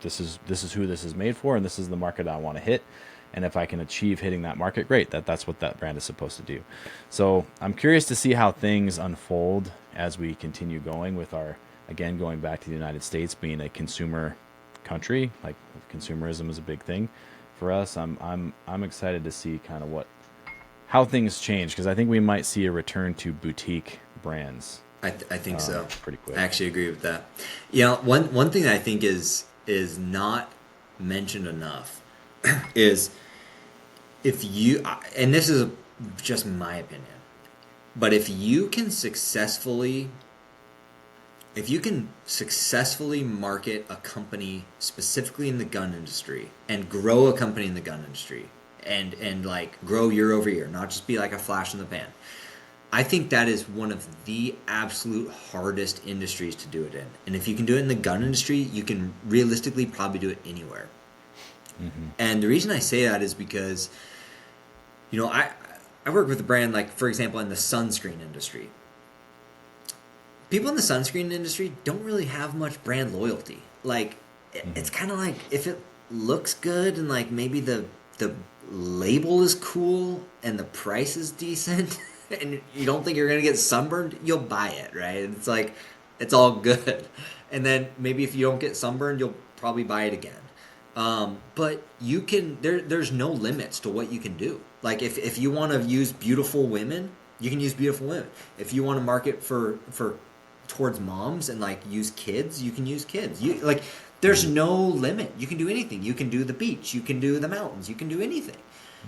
this is who this is made for, and this is the market I want to hit. And if I can achieve hitting that market, great. That's what that brand is supposed to do. So I'm curious to see how things unfold as we continue going with our, again, going back to the United States being a consumer country. Like, consumerism is a big thing for us. I'm excited to see kind of how things change, because I think we might see a return to boutique brands. I think so. Pretty quick. I actually agree with that. One thing that I think is not mentioned enough is, if you, and this is just my opinion, but if you can successfully market a company specifically in the gun industry and grow a company in the gun industry and like grow year over year, not just be like a flash in the pan, I think that is one of the absolute hardest industries to do it in. And if you can do it in the gun industry, you can realistically probably do it anywhere. Mm-hmm. And the reason I say that is because, I work with a brand, like, for example, in the sunscreen industry. People in the sunscreen industry don't really have much brand loyalty. Like, it's kind of like, if it looks good and like maybe the label is cool and the price is decent and you don't think you're going to get sunburned, you'll buy it, right? It's like, it's all good. And then maybe if you don't get sunburned, you'll probably buy it again. But you can, there's no limits to what you can do. Like, if you want to use beautiful women, you can use beautiful women. If you want to market towards moms and like use kids, you can use kids. There's no limit. You can do anything. You can do the beach. You can do the mountains. You can do anything.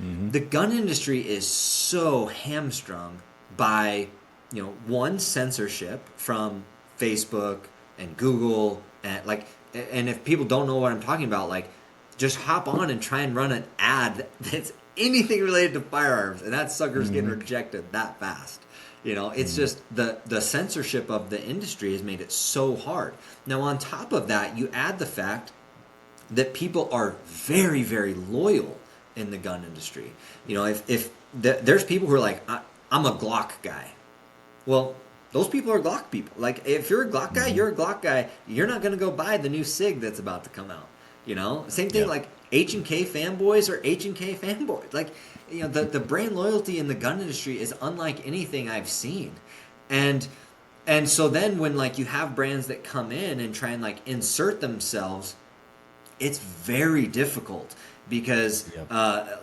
Mm-hmm. The gun industry is so hamstrung by, one, censorship from Facebook and Google, and if people don't know what I'm talking about, like, just hop on and try and run an ad that's anything related to firearms, and that sucker's getting rejected that fast. It's just the censorship of the industry has made it so hard. Now, on top of that, you add the fact that people are very, very loyal in the gun industry. If there's people who are like, I'm a Glock guy. Well, those people are Glock people. Like, if you're a Glock guy, you're a Glock guy. You're not going to go buy the new SIG that's about to come out. Same thing. Yep. Like, H&K fanboys are H&K fanboys. Like, the brand loyalty in the gun industry is unlike anything I've seen. And so then when, like, you have brands that come in and try and, like, insert themselves, it's very difficult because,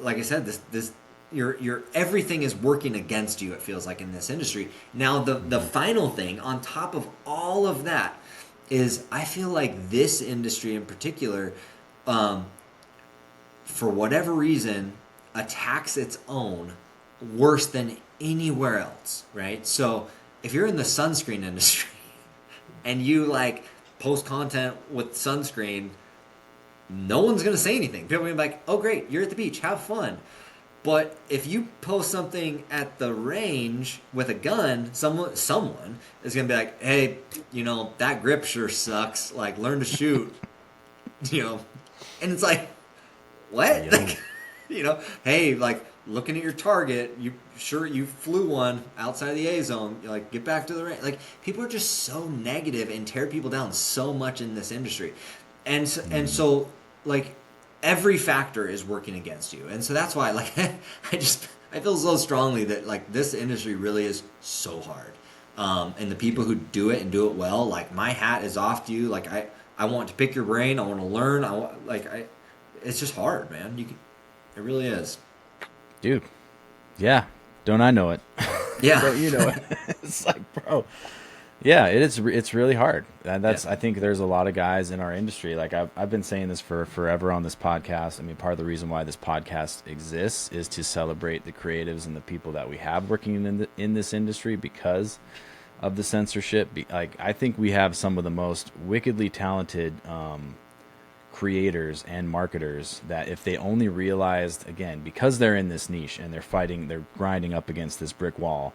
like I said, this your everything is working against you, it feels like, in this industry. Now, the final thing on top of all of that is, I feel like this industry in particular, for whatever reason, attacks its own worse than anywhere else, right? So if you're in the sunscreen industry and you, like, post content with sunscreen, no one's going to say anything. People are going to be like, oh, great, you're at the beach, have fun. But if you post something at the range with a gun, someone is going to be like, hey, that grip sure sucks. Like, learn to shoot. And it's like, what? Like, hey, like, looking at your target, you flew one outside of the A zone. You're like, get back to the range. Like, people are just so negative and tear people down so much in this industry. And so, like, every factor is working against you. And so that's why, like, I feel so strongly that, like, this industry really is so hard. And the people who do it and do it well, like, my hat is off to you. Like, I want to pick your brain. I want to learn. It's just hard, man. It really is. Dude. Yeah. Don't I know it? Yeah. Don't you know it? It's like, bro. Yeah, it's really hard. That's I think there's a lot of guys in our industry. Like, I've been saying this for forever on this podcast. I mean, part of the reason why this podcast exists is to celebrate the creatives and the people that we have working in this industry because of the censorship. Like, I think we have some of the most wickedly talented creators and marketers that, if they only realized, again, because they're in this niche and they're grinding up against this brick wall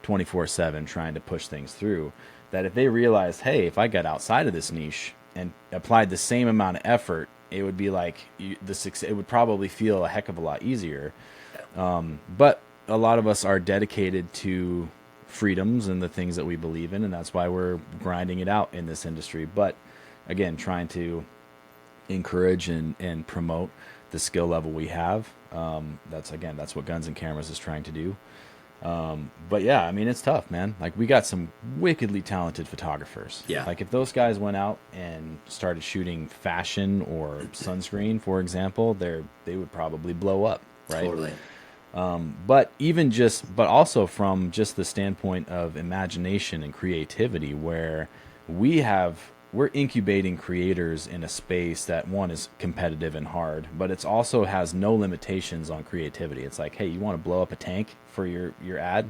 24/7 trying to push things through, that if they realized, hey, if I get outside of this niche, and applied the same amount of effort, it would be like it would probably feel a heck of a lot easier. But a lot of us are dedicated to freedoms and the things that we believe in, and that's why we're grinding it out in this industry. But again, trying to encourage and promote the skill level we have. That's what Guns and Cameras is trying to do. But yeah, I mean, it's tough, man. Like, we got some wickedly talented photographers. Yeah. Like, if those guys went out and started shooting fashion or sunscreen, for example, they would probably blow up, right? Totally. But also from just the standpoint of imagination and creativity, where we're incubating creators in a space that, one, is competitive and hard, but it's also has no limitations on creativity. It's like, hey, you want to blow up a tank for your ad?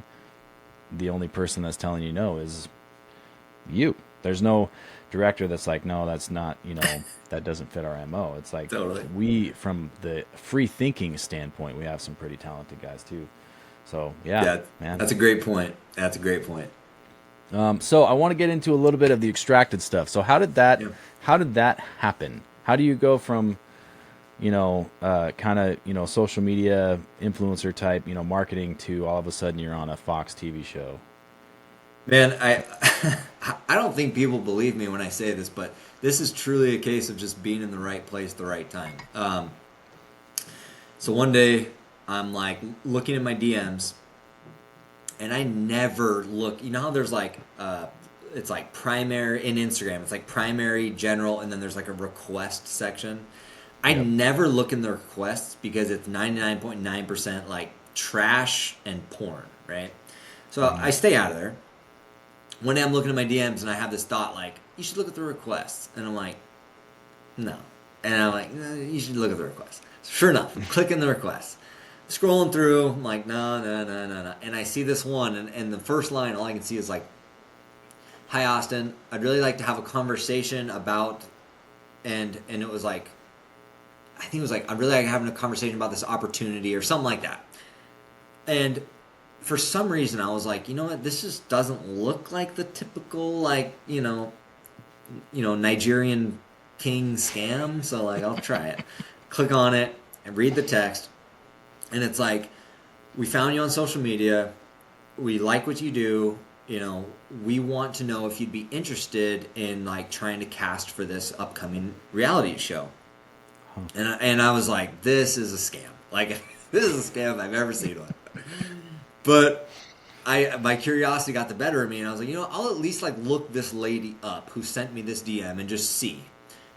The only person that's telling you no is you. There's no director that's like, no, that's not, that doesn't fit our MO. It's like, Totally. we, from the free thinking standpoint, we have some pretty talented guys too. So yeah, man. That's a great point. So I want to get into a little bit of the extracted stuff. So how did that happen? How do you go from, social media influencer type, marketing, to all of a sudden you're on a Fox TV show? Man, I don't think people believe me when I say this, but this is truly a case of just being in the right place at the right time. So one day I'm like looking at my DMs, and I never look. You know how there's like it's like primary in Instagram. It's like primary, general, and then there's like a request section. I never look in the requests because it's 99.9% like trash and porn, right? So I stay out of there. One day I'm looking at my DMs and I have this thought like, you should look at the requests. And I'm like, no. And I'm like, no, you should look at the requests. So sure enough, I'm clicking the requests. Scrolling through, I'm like, no. And I see this one, and the first line, all I can see is like, hi, Austin, I'd really like to have a conversation about, and it was like, I think it was like, I'd really like having a conversation about this opportunity or something like that. And for some reason, I was like, you know what, this just doesn't look like the typical, like, Nigerian king scam, so like, I'll try it. Click on it and read the text. And it's like, we found you on social media. We like what you do. We want to know if you'd be interested in like trying to cast for this upcoming reality show. Huh. And I was like, this is a scam. Like, this is a scam if I've ever seen one. But my curiosity got the better of me, and I was like, I'll at least like look this lady up who sent me this DM and just see.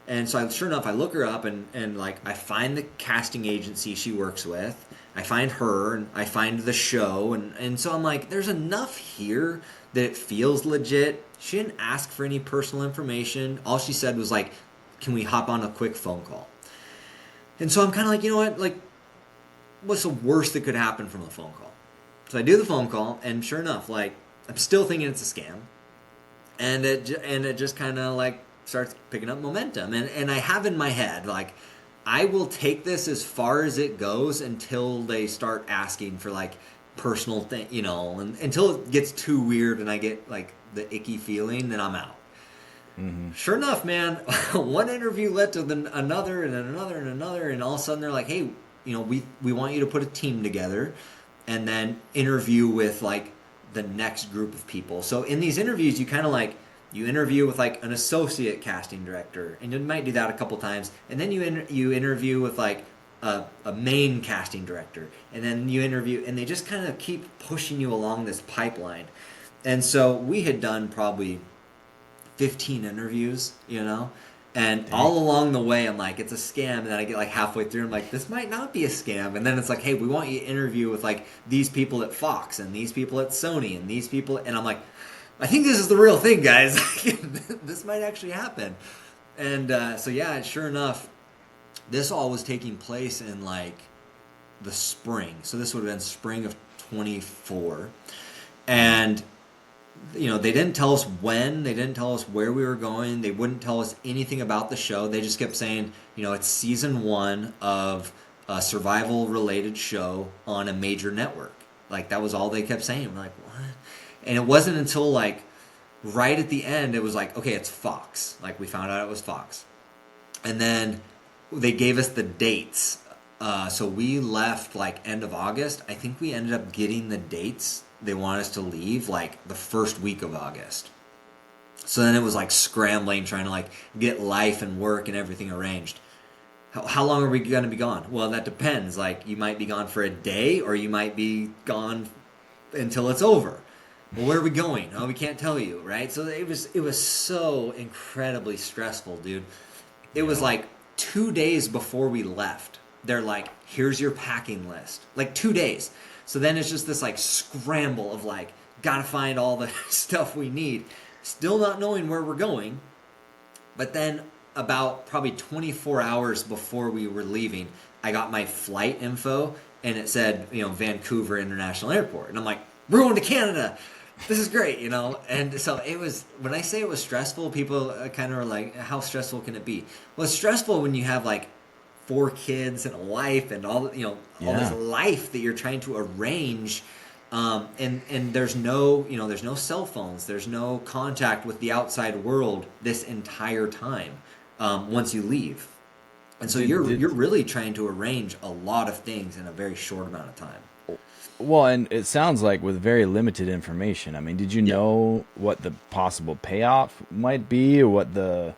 And so sure enough, I look her up and like I find the casting agency she works with. I find her and I find the show, and so I'm like, there's enough here that it feels legit. She didn't ask for any personal information. All she said was like, can we hop on a quick phone call? And so I'm kind of like, you know what, like, what's the worst that could happen from a phone call? So I do the phone call, and sure enough, like, I'm still thinking it's a scam, and it just kind of like starts picking up momentum, and I have in my head like, I will take this as far as it goes until they start asking for like personal thing, and until it gets too weird and I get like the icky feeling, then I'm out. Mm-hmm. Sure enough, man, one interview led to another and another and another, and all of a sudden they're like, hey, we want you to put a team together and then interview with like the next group of people. So in these interviews, you kind of like, you interview with like an associate casting director, and you might do that a couple times, and then you interview with like a main casting director, and then you interview, and they just kind of keep pushing you along this pipeline. And so we had done probably 15 interviews, and Dang. All along the way, I'm like, it's a scam, and then I get like halfway through, I'm like, this might not be a scam, and then it's like, hey, we want you to interview with like these people at Fox, and these people at Sony, and these people, and I'm like, I think this is the real thing, guys. This might actually happen. And so yeah, sure enough, this all was taking place in like the spring. So this would have been spring of 24. And they didn't tell us when, they didn't tell us where we were going, they wouldn't tell us anything about the show. They just kept saying, it's season 1 of a survival related show on a major network. Like, that was all they kept saying. We're like, what? And it wasn't until like right at the end, it was like, okay, it's Fox. Like we found out it was Fox, and then they gave us the dates. So we left like end of August. I think we ended up getting the dates they want us to leave like the first week of August. So then it was like scrambling, trying to like get life and work and everything arranged. How long are we going to be gone? Well, that depends. Like you might be gone for a day, or you might be gone until it's over. Well, where are we going? Oh, we can't tell you, right? So it was so incredibly stressful, dude. It was like 2 days before we left. They're like, here's your packing list. Like 2 days. So then it's just this like scramble of like, gotta find all the stuff we need. Still not knowing where we're going. But then about probably 24 hours before we were leaving, I got my flight info and it said, Vancouver International Airport. And I'm like, we're going to Canada. This is great, And so it was, when I say it was stressful, people kind of are like, how stressful can it be? Well, it's stressful when you have like 4 kids and a wife and all, all this life that you're trying to arrange. And there's there's no cell phones, there's no contact with the outside world this entire time once you leave, and so you're really trying to arrange a lot of things in a very short amount of time. Well, and it sounds like with very limited information. I mean, did you know what the possible payoff might be, or what the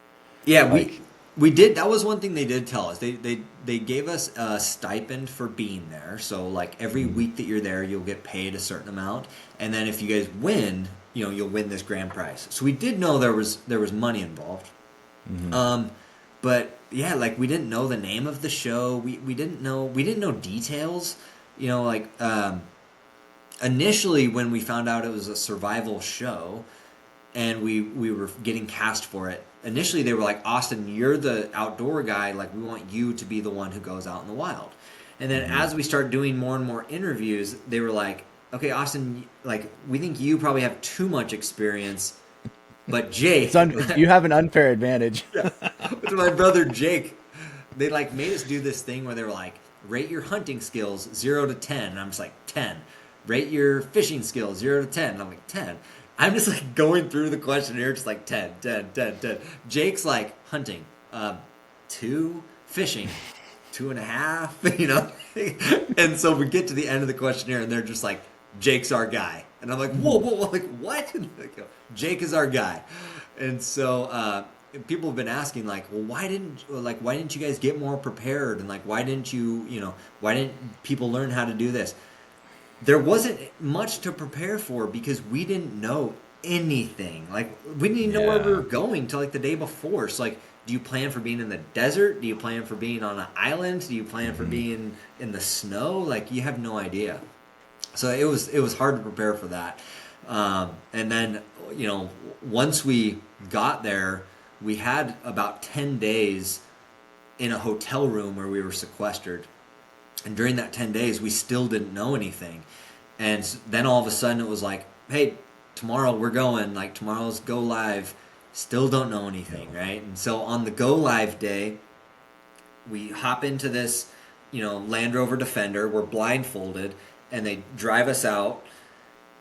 Yeah, like? we did. That was one thing they did tell us. They gave us a stipend for being there. So like every week that you're there, you'll get paid a certain amount, and then if you guys win, you'll win this grand prize. So we did know there was money involved. But yeah, like we didn't know the name of the show. We didn't know details. Like initially when we found out it was a survival show and we were getting cast for it, initially they were like, Austin, you're the outdoor guy, like we want you to be the one who goes out in the wild. And then as we start doing more and more interviews, they were like, okay, Austin, like we think you probably have too much experience, but Jake, You have an unfair advantage. with my brother Jake, they like made us do this thing where they were like, rate your hunting skills 0 to 10. And I'm just like 10. Rate your fishing skills 0 to 10. And I'm like 10. I'm just like going through the questionnaire, just like 10, 10, 10, 10. Jake's like hunting, 2, fishing, 2.5, And so we get to the end of the questionnaire and they're just like, Jake's our guy. And I'm like, whoa, whoa, whoa, like what? Jake is our guy. And so people have been asking like, well, why didn't you guys get more prepared? And like, why didn't people learn how to do this? There wasn't much to prepare for because we didn't know anything. Like we didn't even know where we were going till like the day before. So like, do you plan for being in the desert? Do you plan for being on an island? Do you plan for being in the snow? Like you have no idea. So it was hard to prepare for that. And then once we got there, we had about 10 days in a hotel room where we were sequestered. And during that 10 days, we still didn't know anything. And then all of a sudden it was like, hey, tomorrow we're going, like tomorrow's go live. Still don't know anything, right? And so on the go live day, we hop into this, Land Rover Defender. We're blindfolded and they drive us out.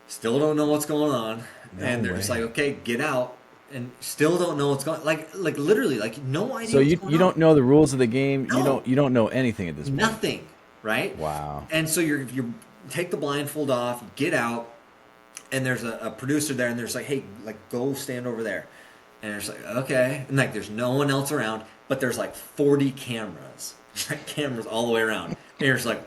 Still don't know what's going on. And they're just like, okay, get out. And still don't know what's going on. Like literally, like no idea So what's you going you on. don't know the rules of the game. No. You don't know anything at this point. Nothing, right? Wow. And so you take the blindfold off, get out, and there's a producer there, and there's like, hey, like go stand over there, and it's like okay, and like there's no one else around, but there's like 40 cameras, cameras all the way around, and you're just like,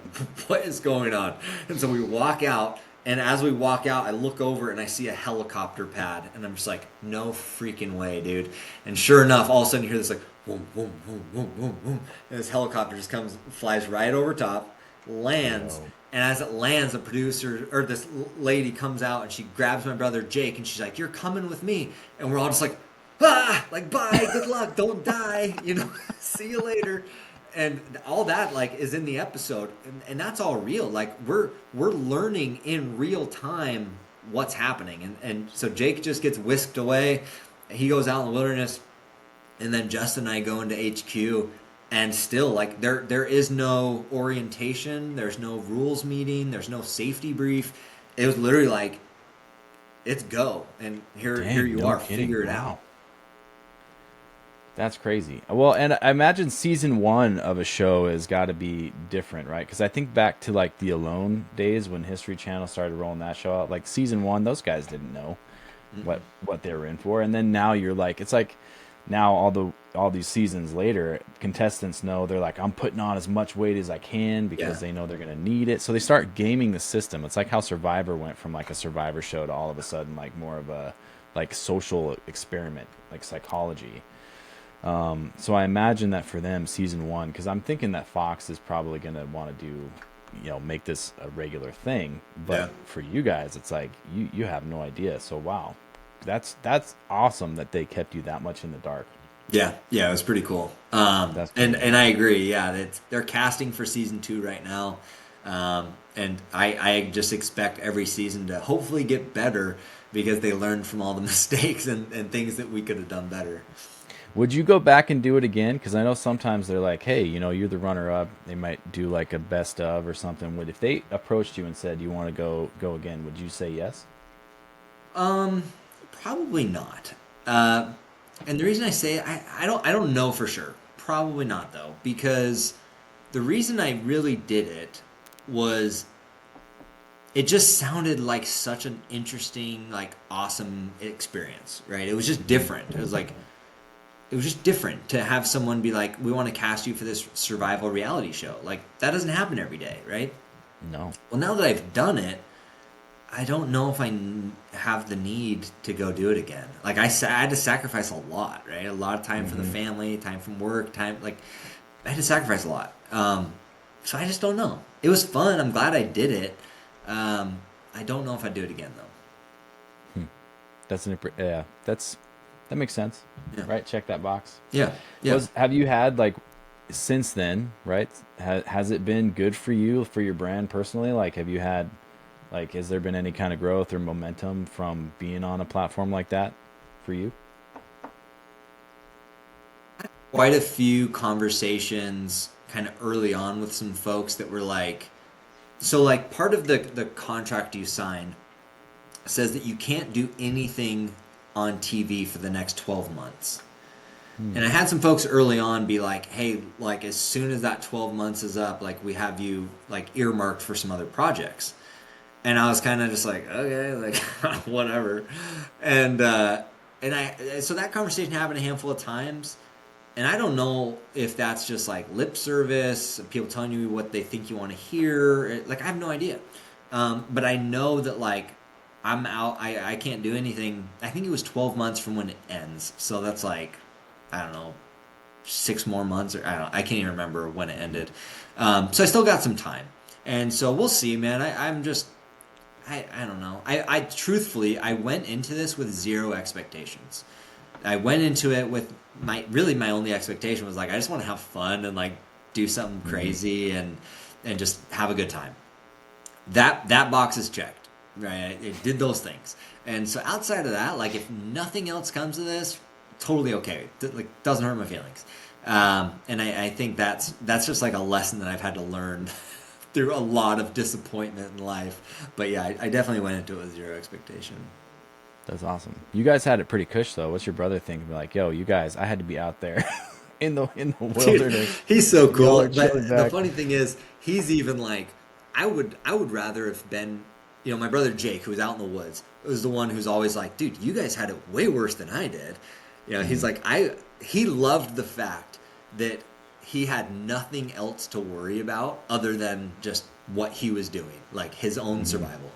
what is going on? And so we walk out. And as we walk out, I look over and I see a helicopter pad. And I'm just like, no freaking way, dude. And sure enough, all of a sudden you hear this like, boom, boom, boom, boom, boom, boom. And this helicopter just flies right over top, lands. Whoa. And as it lands, the producer, or this lady comes out and she grabs my brother Jake and she's like, you're coming with me. And we're all just like, like, bye, good luck, don't die, see you later. And all that like is in the episode, and that's all real. Like we're learning in real time what's happening, and so Jake just gets whisked away. He goes out in the wilderness, and then Justin and I go into HQ, and still like there is no orientation, there's no rules meeting, there's no safety brief. It was literally like, it's go, and here Dang, you no are, kidding. figure it Wow. out. That's crazy. Well, and I imagine season one of a show has got to be different, right? Because I think back to like the Alone days when History Channel started rolling that show out. Like season one, those guys didn't know what they were in for, and then now you're like, it's like now all these seasons later, contestants know they're like, I'm putting on as much weight as I can because Yeah. they know they're gonna need it. So they start gaming the system. It's like how Survivor went from like a Survivor show to all of a sudden like more of a like social experiment, like psychology. So I imagine that for them, season one, because I'm thinking that Fox is probably going to want to do, make this a regular thing. But Yeah. for you guys, it's like you have no idea. So wow, that's awesome that they kept you that much in the dark. Yeah, yeah, it was pretty cool. That's crazy. And I agree. Yeah, they're casting for season 2 right now, and I just expect every season to hopefully get better because they learned from all the mistakes and things that we could have done better. Would you go back and do it again? Because I know sometimes they're like, hey, you're the runner up. They might do like a best of or something. Would if they approached you and said you want to go again? Would you say yes? Probably not. Uh, and the reason I say it, I don't know for sure. Probably not though, because the reason I really did it was it just sounded like such an interesting, like awesome experience, right? It was just different. It was just different to have someone be like, "We want to cast you for this survival reality show." Like that doesn't happen every day, right? No. Well, now that I've done it, I don't know if have the need to go do it again. Like I had to sacrifice a lot, right? A lot of time from the Hmm. family, time from work, time like I had to sacrifice a lot. So I just don't know. It was fun. I'm glad I did it. I don't know if I'd do it again Yeah, that makes sense, though. Yeah, right? Check that box. yeah, yeah. Have you had like since then, right? Has it been good for you for your brand personally? Like, have you had like has there been any kind of growth or momentum from being on a platform like that for you? Quite a few conversations kind of early on with some folks that were like, so like part of the contract you sign says that you can't do anything on TV for the next 12 months. Hmm. And I had some folks early on be like, "Hey, like as soon as that 12 months is up, like we have you like earmarked for some other projects." And I was kind of just like, "Okay, like whatever." And so that conversation happened a handful of times, and I don't know if that's just like lip service, people telling you what they think you want to hear. Like I have no idea. But I know that like I'm out. I can't do anything. I think it was 12 months from when it ends. So that's like I don't know 6 more months or I don't. I can't even remember when it ended. So I still got some time, and so we'll see, man. I'm just I don't know. I truthfully I went into this with zero expectations. I went into it with my only expectation was like I just want to have fun and like do something Hmm. crazy and just have a good time. That box is checked, right? It did those things, and so outside of that, like if nothing else comes of this, totally okay. Like doesn't hurt my feelings, and I think that's just like a lesson that I've had to learn through a lot of disappointment in life. But yeah, I definitely went into it with zero expectation. That's awesome. You guys had it pretty cush though. What's your brother think? Be like, yo, you guys, I had to be out there in the Dude, wilderness, he's so and y'all cool. are chilling But the back. funny thing is, he's even like, I would rather have been, my brother Jake, who was out in the woods, was the one who's always like, dude, you guys had it way worse than I did. He's Hmm. like, he loved the fact that he had nothing else to worry about other than just what he was doing, like his own Hmm. survival.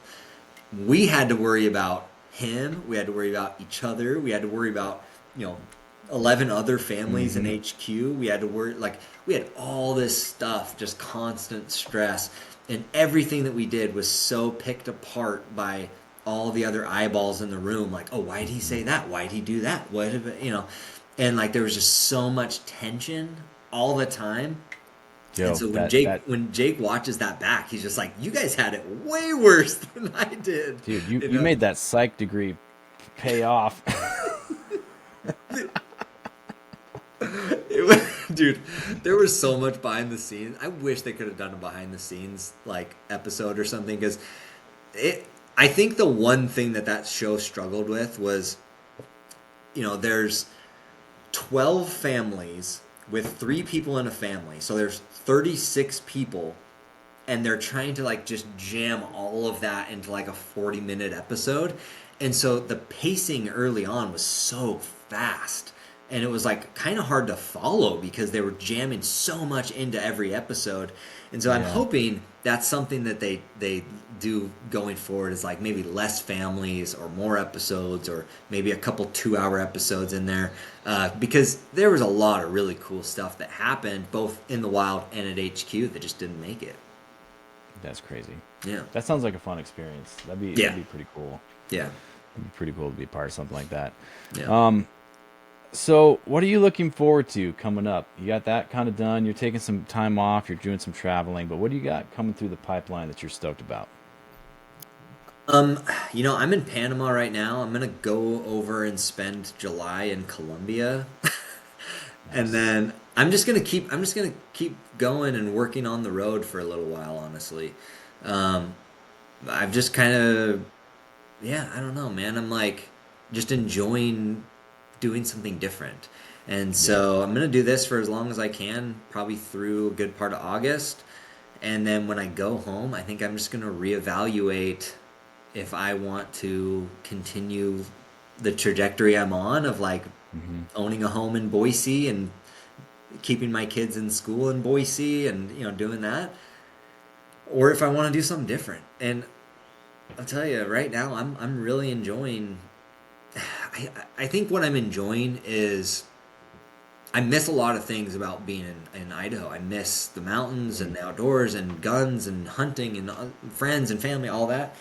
We had to worry about him. We had to worry about each other. We had to worry about, you know, 11 other families in Hmm. HQ. We had to worry, like, we had all this stuff, just constant stress. And everything that we did was so picked apart by all the other eyeballs in the room. Like, oh, why did he say that? Why did he do that? What, and like, there was just so much tension all the time. And Yo, so that when Jake watches that back, he's just like, "You guys had it way worse than I did." dude, you You you know, made that psych degree pay off. it was, dude. There was so much behind the scenes. I wish they could have done a behind the scenes like episode or something because it. I think the one thing that show struggled with was, there's 12 families with 3 people in a family. So there's 36 people, and they're trying to like just jam all of that into like a 40-minute episode. And so the pacing early on was so fast. And it was like kind of hard to follow because they were jamming so much into every episode. And so I'm Yeah. hoping that's something that they do going forward, is like maybe less families or more episodes, or maybe a couple 2-hour episodes in there, because there was a lot of really cool stuff that happened both in the wild and at HQ that just didn't make it. That's crazy. Yeah. That sounds like a fun experience. That'd Yeah. be pretty cool. Yeah. It'd be pretty cool to be a part of something like that. Yeah. So what are you looking forward to coming up? You got that kind of done. You're taking some time off. You're doing some traveling. But what do you got coming through the pipeline that you're stoked about? I'm in Panama right now. I'm gonna go over and spend July in Colombia, and Nice. then I'm just gonna keep going and working on the road for a little while. Honestly, um, I've just kind of, yeah, I don't know, man. I'm like just enjoying doing something different, and Yeah. so I'm gonna do this for as long as I can, probably through a good part of August, and then when I go home, I think I'm just gonna reevaluate if I want to continue the trajectory I'm on of like Hmm. owning a home in Boise and keeping my kids in school in Boise and doing that, or if I want to do something different. And I'll tell you right now, I'm really enjoying. I think what I'm enjoying is I miss a lot of things about being in Idaho. I miss the mountains and the outdoors and guns and hunting and friends and family, all that.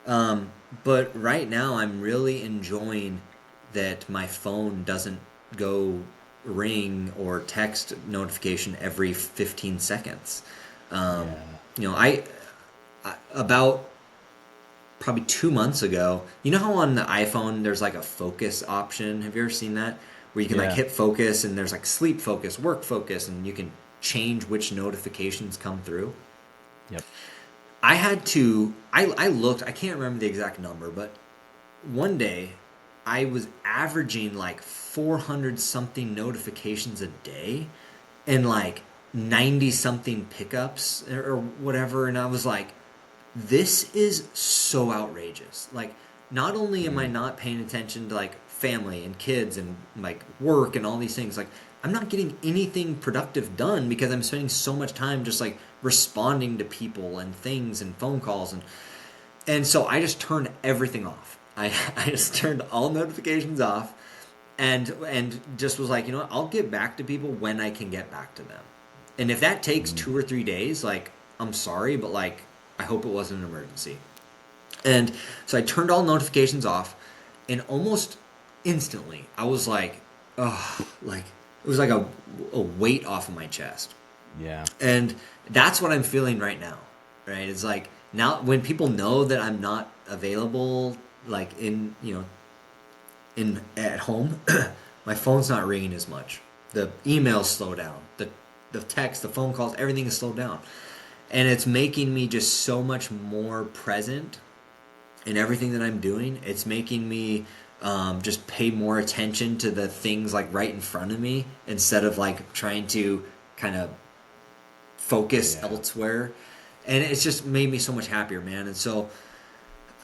Um, but right now, I'm really enjoying that my phone doesn't go ring or text notification every 15 seconds. Um, Yeah. about probably 2 months ago, you know how on the iPhone there's like a focus option? Have you ever seen that? Where you can like Yeah. hit focus and there's like sleep focus, work focus, and you can change which notifications come through. Yep. I looked, I can't remember the exact number, but one day I was averaging like 400 something notifications a day and like 90 something pickups or whatever. And I was like, this is so outrageous. Like, not only am I Mm. not paying attention to like family and kids and like work and all these things, like, I'm not getting anything productive done because I'm spending so much time just like responding to people and things and phone calls, and so I just turned everything off. I just turned all notifications off, and just was like, I'll get back to people when I can get back to them. And if that takes Mm. 2 or 3 days, like, I'm sorry, but like, I hope it wasn't an emergency. And so I turned all notifications off, and almost instantly I was like, oh, like it was like a weight off of my chest. Yeah. And that's what I'm feeling right now. Right? It's like now when people know that I'm not available, like in at home, my phone's not ringing as much. The emails slow down. The text, the phone calls, everything is slowed down. And it's making me just so much more present in everything that I'm doing. It's making me just pay more attention to the things like right in front of me instead of like trying to kind of focus Yeah. elsewhere. And it's just made me so much happier, man. And so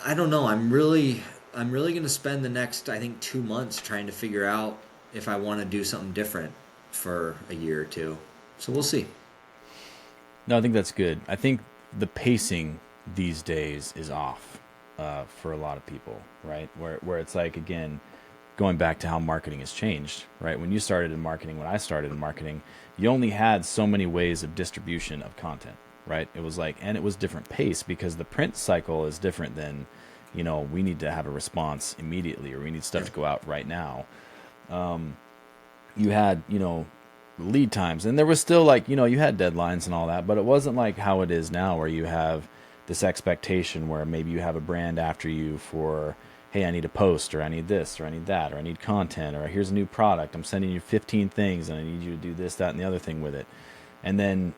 I don't know. I'm really going to spend the next, I think, 2 months trying to figure out if I want to do something different for a year or two. So we'll see. No, I think that's good. I think the pacing these days is off for a lot of people, right? Where it's like, again, going back to how marketing has changed, right? When you started in marketing, when I started in marketing, you only had so many ways of distribution of content, right? It was like, and it was different pace because the print cycle is different than, we need to have a response immediately or we need stuff Yeah. to go out right now. You had, lead times and there was still like, you had deadlines and all that, but it wasn't like how it is now where you have this expectation where maybe you have a brand after you for, hey, I need a post or I need this or I need that or I need content or here's a new product. I'm sending you 15 things and I need you to do this, that, and the other thing with it. And then,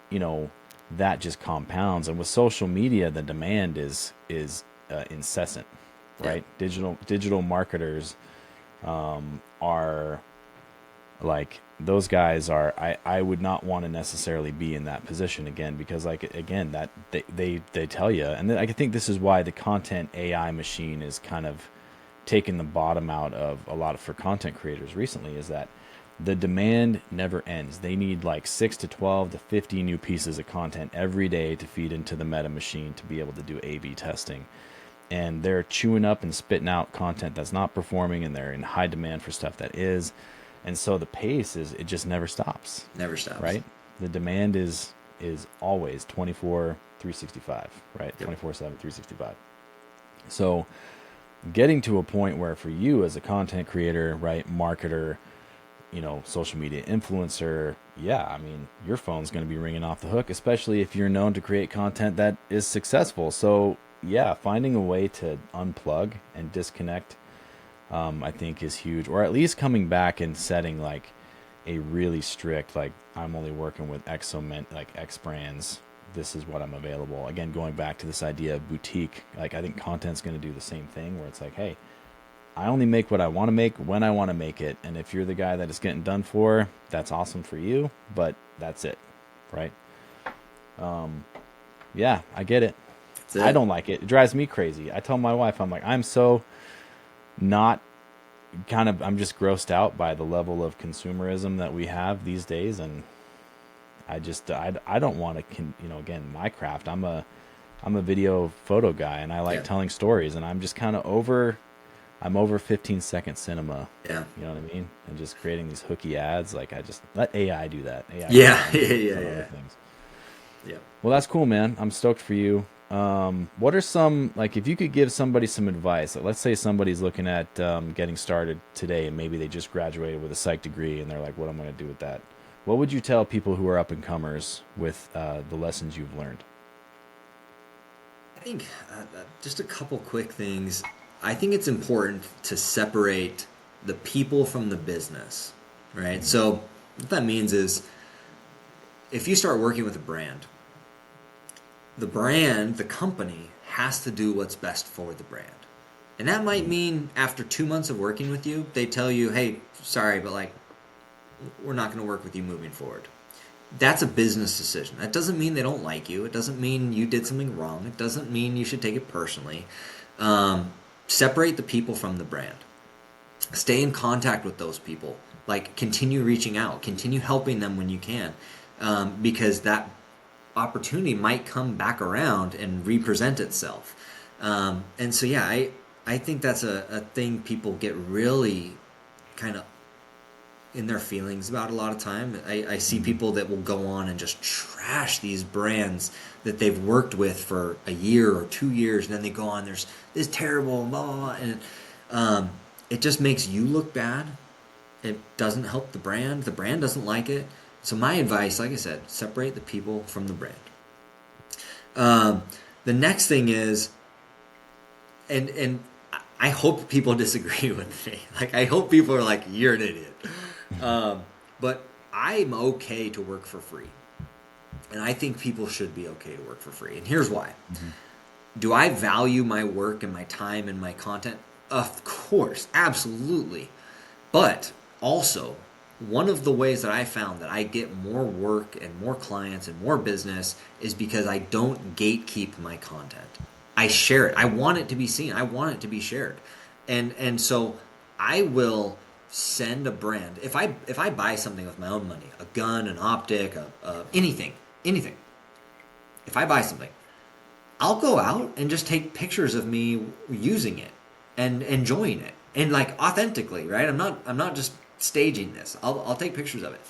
that just compounds. And with social media, the demand is incessant, right? Digital marketers are like, those guys are, I would not want to necessarily be in that position again, because like, again, that they tell you, and I think this is why the content AI machine is kind of taken the bottom out of a lot of, for content creators recently, is that the demand never ends. They need like 6 to 12 to 50 new pieces of content every day to feed into the meta machine to be able to do A/B testing. And they're chewing up and spitting out content that's not performing, and they're in high demand for stuff that is. And so the pace is, it just never stops. Never stops. Right? The demand is always 24/365, right? Yep. 24/7, 365. So getting to a point where for you as a content creator, right, marketer, social media influencer, yeah, I mean, your phone's going to be ringing off the hook, especially if you're known to create content that is successful. So yeah, finding a way to unplug and disconnect, I think is huge, or at least coming back and setting like a really strict, like, I'm only working with X brands. This is what I'm available. Again, going back to this idea of boutique, like, I think content's going to do the same thing, where it's like, hey, I only make what I want to make when I want to make it. And if you're the guy that it's getting done for, that's awesome for you, but that's it. Right. Yeah, I get it. I don't like it. It drives me crazy. I tell my wife, I'm like, I'm so not I'm just grossed out by the level of consumerism that we have these days. And I don't want to, again, my craft, I'm a video photo guy, and I like telling stories, and I'm just kind of over 15-second cinema. Yeah. You know what I mean? And just creating these hooky ads. Like, I just let AI do that. AI yeah. Things. Yeah. Well, that's cool, man. I'm stoked for you. What are some, like, if you could give somebody some advice, let's say somebody's looking at getting started today, and maybe they just graduated with a psych degree, and they're like, what am I going to do with that? What would you tell people who are up and comers with the lessons you've learned? I think just a couple quick things. I think it's important to separate the people from the business, right? Mm-hmm. So what that means is, if you start working with a brand, the company has to do what's best for the brand. And that might mean after 2 months of working with you, they tell you, hey, sorry, but like, we're not going to work with you moving forward. That's a business decision. That doesn't mean they don't like you. It doesn't mean you did something wrong. It doesn't mean you should take it personally. Separate the people from the brand. Stay in contact with those people. Like, continue reaching out. Continue helping them when you can. Because that opportunity might come back around and represent itself. And so, yeah, I think that's a thing people get really kind of in their feelings about a lot of time. I see people that will go on and just trash these brands that they've worked with for a year or 2 years, and then they go on, there's this terrible, blah, blah, blah, and it just makes you look bad. It doesn't help the brand. The brand doesn't like it. So my advice, like I said, separate the people from the brand. The next thing is, and I hope people disagree with me. Like, I hope people are like, you're an idiot. But I'm okay to work for free. And I think people should be okay to work for free. And here's why. Mm-hmm. Do I value my work and my time and my content? Of course, absolutely. But also, one of the ways that I found that I get more work and more clients and more business is because I don't gatekeep my content. I share it. I want it to be seen. I want it to be shared. And so I will send a brand. If I buy something with my own money, a gun, an optic, anything. If I buy something, I'll go out and just take pictures of me using it and enjoying it, and like authentically, right? I'm not just staging this. I'll take pictures of it.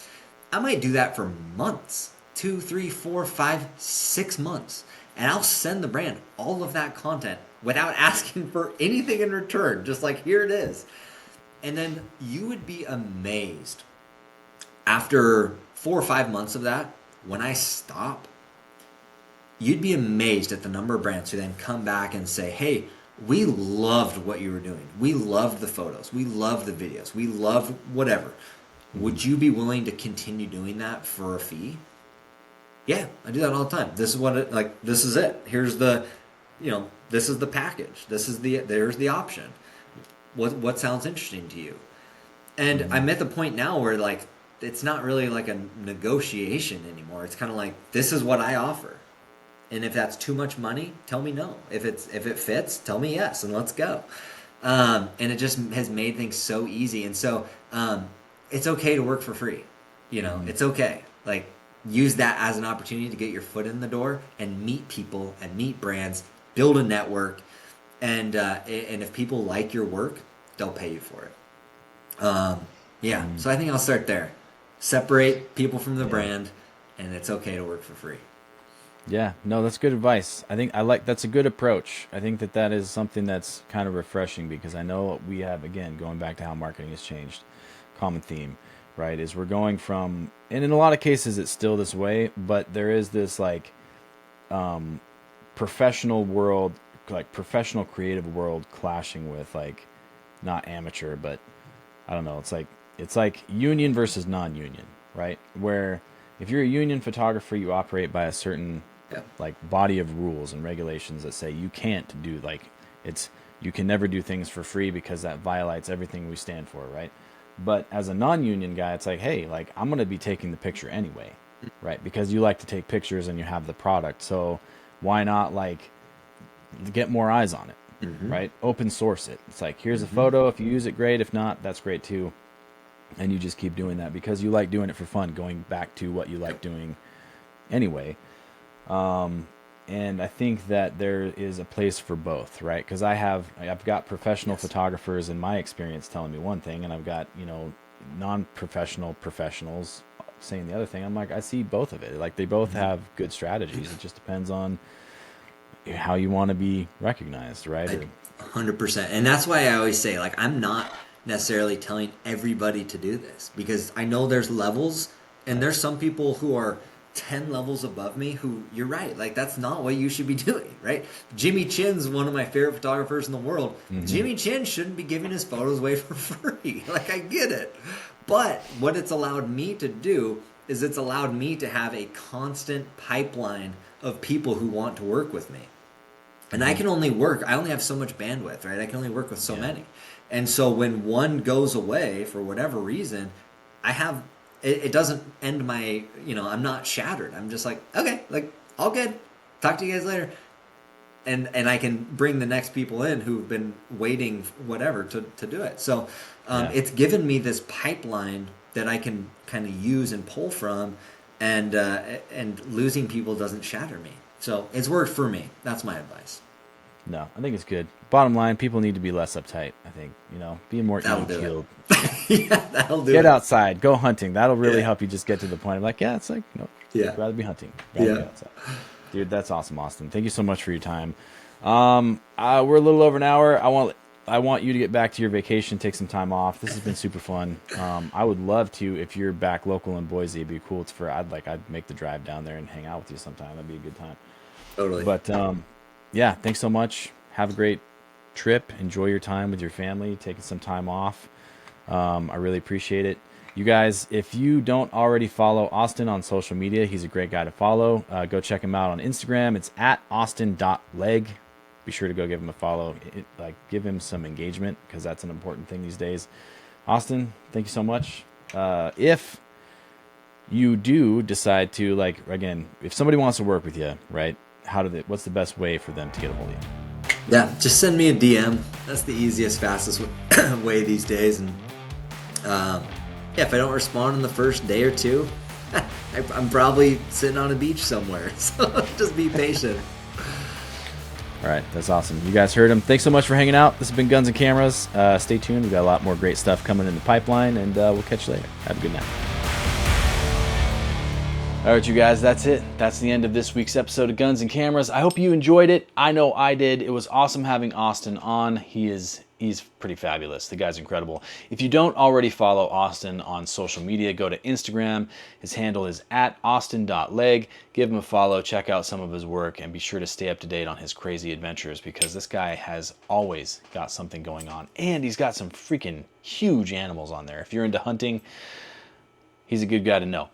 I might do that for months, 2, 3, 4, 5, 6 months, and I'll send the brand all of that content without asking for anything in return. Just like, here it is. And then you would be amazed after 4 or 5 months of that, when I stop, you'd be amazed at the number of brands who then come back and say, hey, we loved what you were doing. We loved the photos. We loved the videos. We loved whatever. Would you be willing to continue doing that for a fee? Yeah, I do that all the time. This is this is it. Here's the this is the package. There's the option. What sounds interesting to you? And I'm at the point now where like it's not really like a negotiation anymore. It's kind of like this is what I offer. And if that's too much money, tell me no. If it fits, tell me yes, and let's go. And it just has made things so easy. And so it's okay to work for free. It's okay. Like use that as an opportunity to get your foot in the door and meet people and meet brands, build a network, and if people like your work, they'll pay you for it. Yeah. So I think I'll start there. Separate people from the brand, and it's okay to work for free. Yeah, no, that's good advice. I think that's a good approach. I think that is something that's kind of refreshing because I know we have, again, going back to how marketing has changed, common theme, right, is we're going from, and in a lot of cases it's still this way, but there is this like professional world, like professional creative world clashing with like not amateur, but I don't know, it's like union versus non-union, right? Where if you're a union photographer, you operate by a certain like body of rules and regulations that say you can't do you can never do things for free because that violates everything we stand for, right? But as a non-union guy, it's like, hey, like I'm going to be taking the picture anyway, right? Because you like to take pictures and you have the product. So why not like get more eyes on it, right? Open source it. It's like, here's a photo. If you use it, great. If not, that's great too. And you just keep doing that because you like doing it for fun, going back to what you like doing anyway. And I think that there is a place for both, right? Because I've got professional photographers in my experience telling me one thing, and I've got, non-professional professionals saying the other thing. I'm like, I see both of it. Like they both have good strategies. It just depends on how you want to be recognized, right? 100%. And that's why I always say, like, I'm not necessarily telling everybody to do this because I know there's levels, and there's some people who are 10 levels above me who, you're right, like that's not what you should be doing, right? Jimmy Chin's one of my favorite photographers in the world. Jimmy Chin shouldn't be giving his photos away for free. Like I get it. But what it's allowed me to do is it's allowed me to have a constant pipeline of people who want to work with me. And I only have so much bandwidth, right? I can only work with so many. And so when one goes away for whatever reason, it doesn't end my, I'm not shattered. I'm just like, okay, like all good. Talk to you guys later. And I can bring the next people in who've been waiting whatever to do it. So it's given me this pipeline that I can kind of use and pull from, and losing people doesn't shatter me. So it's worked for me. That's my advice. No, I think it's good. Bottom line, people need to be less uptight. I think, being more even-keeled. That'll do it. Get outside, go hunting. That'll really help you just get to the point of like, it's like, I'd rather be hunting. Rather be outside. Dude, that's awesome, Austin. Thank you so much for your time. We're a little over an hour. I want you to get back to your vacation, take some time off. This has been super fun. I would love to, if you're back local in Boise, it'd be cool. I'd make the drive down there and hang out with you sometime. That'd be a good time. Totally. But yeah, thanks so much. Have a great trip. Enjoy your time with your family, taking some time off. I really appreciate it. You guys, if you don't already follow Austin on social media, he's a great guy to follow. Go check him out on Instagram. It's at austin.legg. Be sure to go give him a follow. Give him some engagement because that's an important thing these days. Austin, thank you so much. If you do decide to, again, if somebody wants to work with you, right? What's the best way for them to get a hold of you? Yeah, just send me a DM. That's the easiest, fastest way these days. And if I don't respond in the first day or two, I'm probably sitting on a beach somewhere. So just be patient. All right, that's awesome. You guys heard him. Thanks so much for hanging out. This has been Guns and Cameras. Stay tuned. We've got a lot more great stuff coming in the pipeline, and we'll catch you later. Have a good night. All right, you guys, that's it. That's the end of this week's episode of Guns and Cameras. I hope you enjoyed it. I know I did. It was awesome having Austin on. He's pretty fabulous. The guy's incredible. If you don't already follow Austin on social media, go to Instagram. His handle is at austin.legg. Give him a follow, check out some of his work, and be sure to stay up to date on his crazy adventures because this guy has always got something going on. And he's got some freaking huge animals on there. If you're into hunting, he's a good guy to know.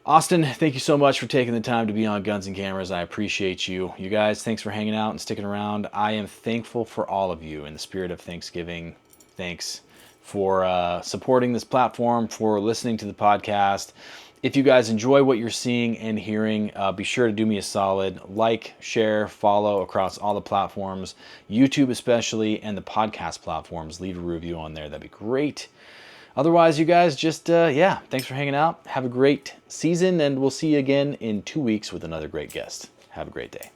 Austin, thank you so much for taking the time to be on Guns and Cameras. I appreciate you. You guys, thanks for hanging out and sticking around. I am thankful for all of you in the spirit of Thanksgiving. Thanks for supporting this platform, for listening to the podcast. If you guys enjoy what you're seeing and hearing, be sure to do me a solid. Like, share, follow across all the platforms, YouTube especially, and the podcast platforms. Leave a review on there. That'd be great. Otherwise, you guys just, yeah, thanks for hanging out. Have a great season, and we'll see you again in 2 weeks with another great guest. Have a great day.